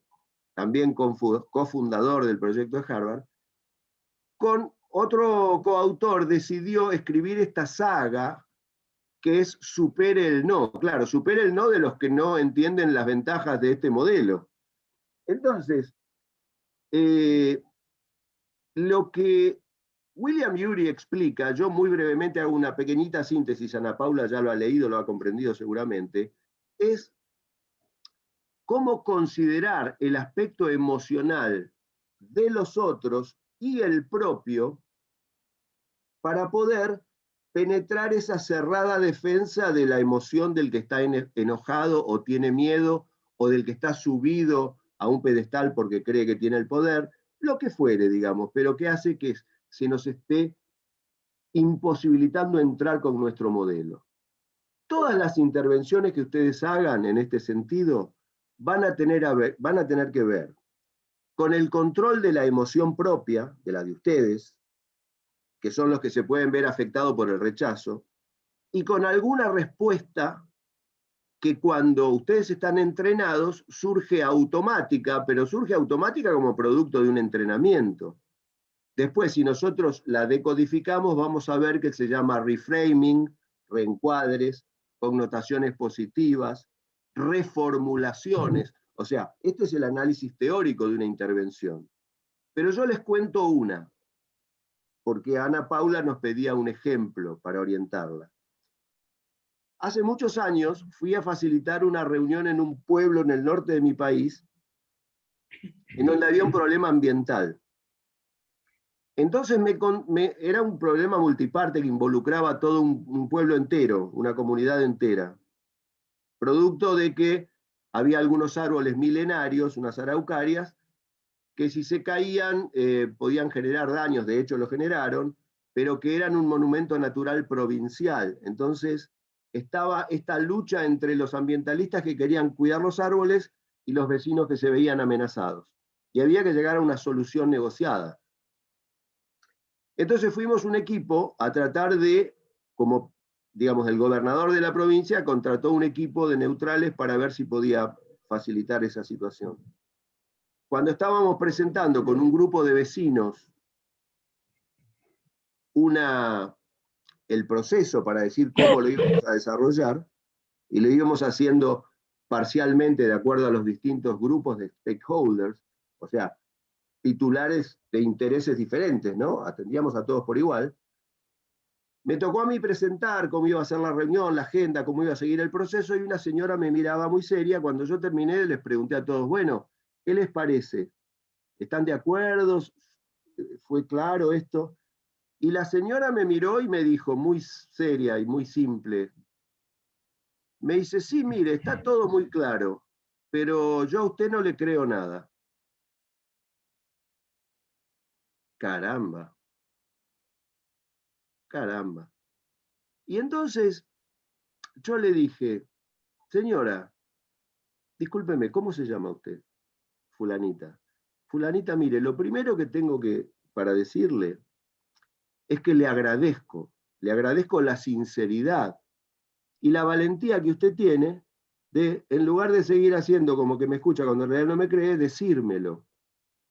también cofundador del proyecto de Harvard, con otro coautor decidió escribir esta saga que es Supere el No. Claro, supere el no de los que no entienden las ventajas de este modelo. Entonces, lo que William Ury explica, yo muy brevemente hago una pequeñita síntesis, Ana Paula ya lo ha leído, lo ha comprendido seguramente, es cómo considerar el aspecto emocional de los otros y el propio para poder penetrar esa cerrada defensa de la emoción del que está enojado o tiene miedo, o del que está subido a un pedestal porque cree que tiene el poder, lo que fuere, digamos, pero que hace que se nos esté imposibilitando entrar con nuestro modelo. Todas las intervenciones que ustedes hagan en este sentido van a tener que ver con el control de la emoción propia, de la de ustedes, que son los que se pueden ver afectados por el rechazo, y con alguna respuesta que cuando ustedes están entrenados surge automática, pero surge automática como producto de un entrenamiento. Después, si nosotros la decodificamos, vamos a ver que se llama reframing, reencuadres, connotaciones positivas, reformulaciones. O sea, este es el análisis teórico de una intervención. Pero yo les cuento una, porque Ana Paula nos pedía un ejemplo para orientarla. Hace muchos años fui a facilitar una reunión en un pueblo en el norte de mi país, en donde había un problema ambiental. Entonces era un problema multiparte que involucraba a todo un pueblo entero, una comunidad entera, producto de que había algunos árboles milenarios, unas araucarias, que si se caían podían generar daños, de hecho lo generaron, pero que eran un monumento natural provincial. Entonces estaba esta lucha entre los ambientalistas que querían cuidar los árboles y los vecinos que se veían amenazados. Y había que llegar a una solución negociada. Entonces fuimos un equipo a tratar de, como digamos el gobernador de la provincia contrató un equipo de neutrales para ver si podía facilitar esa situación. Cuando estábamos presentando con un grupo de vecinos el proceso para decir cómo lo íbamos a desarrollar, y lo íbamos haciendo parcialmente de acuerdo a los distintos grupos de stakeholders, o sea, titulares de intereses diferentes, ¿no? Atendíamos a todos por igual. Me tocó a mí presentar cómo iba a ser la reunión, la agenda, cómo iba a seguir el proceso, y una señora me miraba muy seria. Cuando yo terminé, les pregunté a todos, bueno, ¿qué les parece? ¿Están de acuerdo? ¿Fue claro esto? Y la señora me miró y me dijo, muy seria y muy simple, me dice, sí, mire, está todo muy claro, pero yo a usted no le creo nada. Caramba. Caramba. Y entonces yo le dije, señora, discúlpeme, ¿cómo se llama usted? Fulanita. Fulanita, mire, lo primero que tengo para decirle es que le agradezco la sinceridad y la valentía que usted tiene de, en lugar de seguir haciendo como que me escucha cuando en realidad no me cree, decírmelo.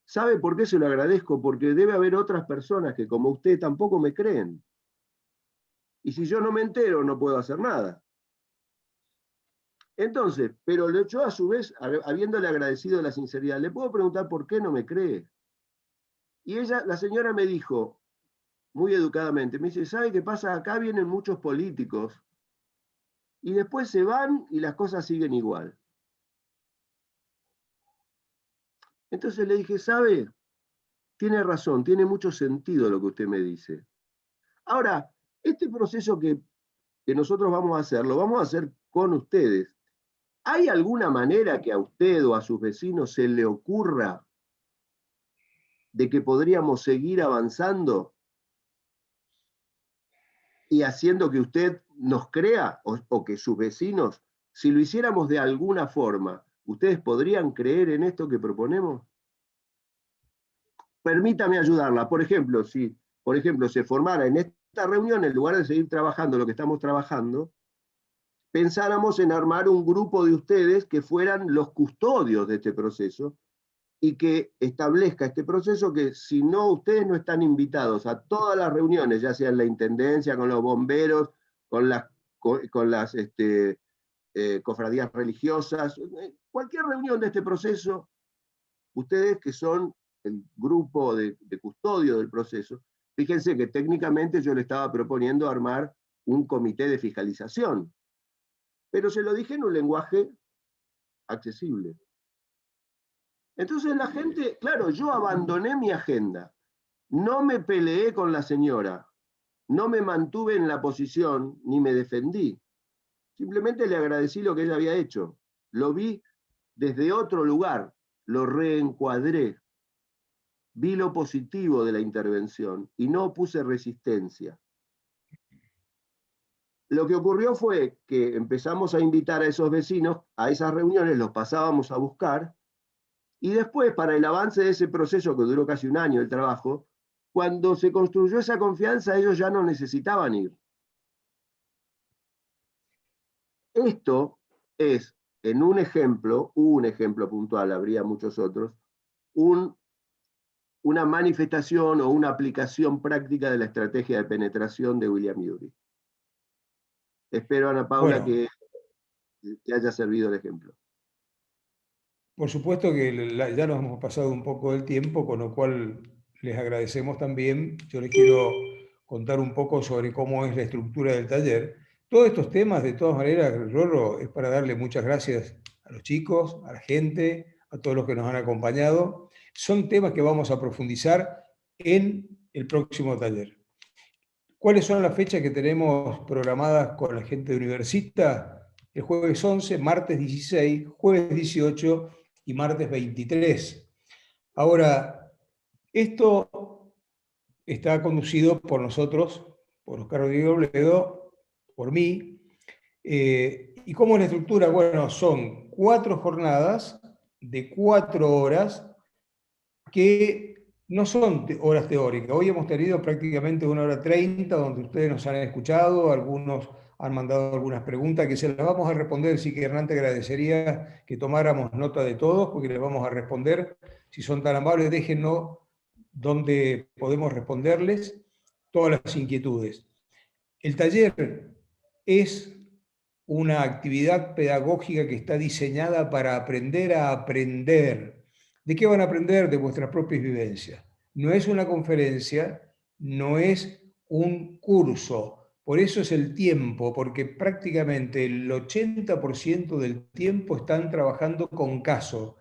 ¿Sabe por qué se lo agradezco? Porque debe haber otras personas que como usted tampoco me creen. Y si yo no me entero, no puedo hacer nada. Entonces, pero yo a su vez, habiéndole agradecido la sinceridad, le puedo preguntar por qué no me cree. Y la señora me dijo, muy educadamente, me dice, ¿sabe qué pasa? Acá vienen muchos políticos y después se van y las cosas siguen igual. Entonces le dije, ¿sabe? Tiene razón, tiene mucho sentido lo que usted me dice. Ahora, este proceso que nosotros vamos a hacer, lo vamos a hacer con ustedes. ¿Hay alguna manera que a usted o a sus vecinos se le ocurra de que podríamos seguir avanzando y haciendo que usted nos crea o que sus vecinos, si lo hiciéramos de alguna forma, ustedes podrían creer en esto que proponemos? Permítame ayudarla. Por ejemplo, si se formara en esta reunión, en lugar de seguir trabajando lo que estamos trabajando, pensáramos en armar un grupo de ustedes que fueran los custodios de este proceso y que establezca este proceso que si no, ustedes no están invitados a todas las reuniones, ya sea en la intendencia, con los bomberos, con las cofradías religiosas, cualquier reunión de este proceso, ustedes que son el grupo de custodio del proceso, fíjense que técnicamente yo le estaba proponiendo armar un comité de fiscalización, pero se lo dije en un lenguaje accesible. Entonces la gente, claro, yo abandoné mi agenda, no me peleé con la señora, no me mantuve en la posición ni me defendí. Simplemente le agradecí lo que ella había hecho. Lo vi desde otro lugar, lo reencuadré. Vi lo positivo de la intervención y no opuse resistencia. Lo que ocurrió fue que empezamos a invitar a esos vecinos a esas reuniones, los pasábamos a buscar, y después, para el avance de ese proceso que duró casi un año el trabajo, cuando se construyó esa confianza, ellos ya no necesitaban ir. Esto es, en un ejemplo puntual, habría muchos otros, una manifestación o una aplicación práctica de la estrategia de penetración de William Ury. Espero, Ana Paula, Bueno, que haya servido el ejemplo. por supuesto que ya nos hemos pasado un poco del tiempo, con lo cual les agradecemos también. Yo les quiero contar un poco sobre cómo es la estructura del taller. Todos estos temas, de todas maneras, Rorro, es para darle muchas gracias a los chicos, a la gente, a todos los que nos han acompañado. Son temas que vamos a profundizar en el próximo taller. ¿Cuáles son las fechas que tenemos programadas con la gente de Universita? El jueves 11, martes 16, jueves 18 y martes 23. Ahora, esto está conducido por nosotros, por Oscar Rodríguez Robledo, por mí. ¿Y cómo es la estructura? Bueno, son 4 jornadas de 4 horas que no son horas teóricas. Hoy hemos tenido prácticamente 1 hora 30, donde ustedes nos han escuchado, algunos han mandado algunas preguntas que se las vamos a responder, sí que Hernán te agradecería que tomáramos nota de todos, porque les vamos a responder. Si son tan amables, déjennos donde podemos responderles todas las inquietudes. El taller es una actividad pedagógica que está diseñada para aprender a aprender. ¿De qué van a aprender? De vuestras propias vivencias. No es una conferencia, no es un curso. Por eso es el tiempo, porque prácticamente el 80% del tiempo están trabajando con casos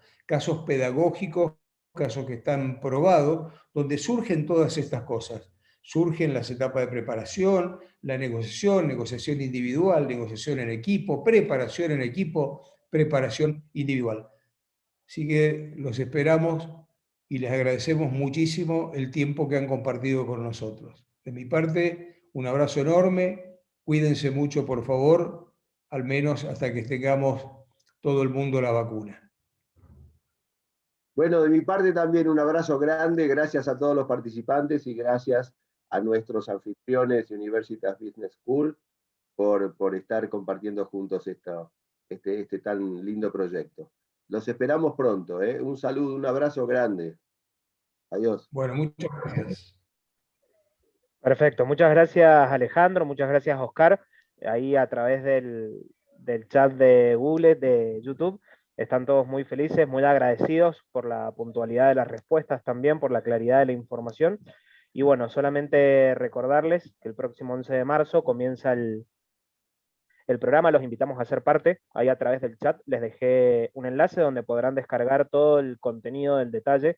pedagógicos, casos que están probados, donde surgen todas estas cosas. Surgen las etapas de preparación, la negociación individual, negociación en equipo, preparación individual. Así que los esperamos y les agradecemos muchísimo el tiempo que han compartido con nosotros. De mi parte, un abrazo enorme, cuídense mucho por favor, al menos hasta que tengamos todo el mundo la vacuna. Bueno, de mi parte también un abrazo grande, gracias a todos los participantes y gracias a nuestros anfitriones Universitas Business School por estar compartiendo juntos este tan lindo proyecto. Los esperamos pronto, ¿eh? Un saludo, un abrazo grande. Adiós. Bueno, muchas gracias. Perfecto, muchas gracias Alejandro, muchas gracias Oscar. Ahí a través del chat de Google, de YouTube, están todos muy felices, muy agradecidos por la puntualidad de las respuestas también, por la claridad de la información. Y bueno, solamente recordarles que el próximo 11 de marzo comienza el programa, los invitamos a ser parte. Ahí a través del chat les dejé un enlace donde podrán descargar todo el contenido del detalle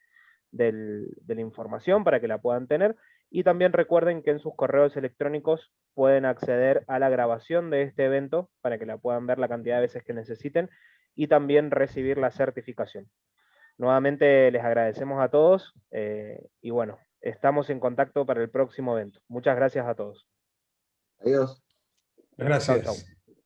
de la información para que la puedan tener. Y también recuerden que en sus correos electrónicos pueden acceder a la grabación de este evento para que la puedan ver la cantidad de veces que necesiten y también recibir la certificación. Nuevamente les agradecemos a todos y bueno, estamos en contacto para el próximo evento. Muchas gracias a todos. Adiós. Gracias. Chau, chau.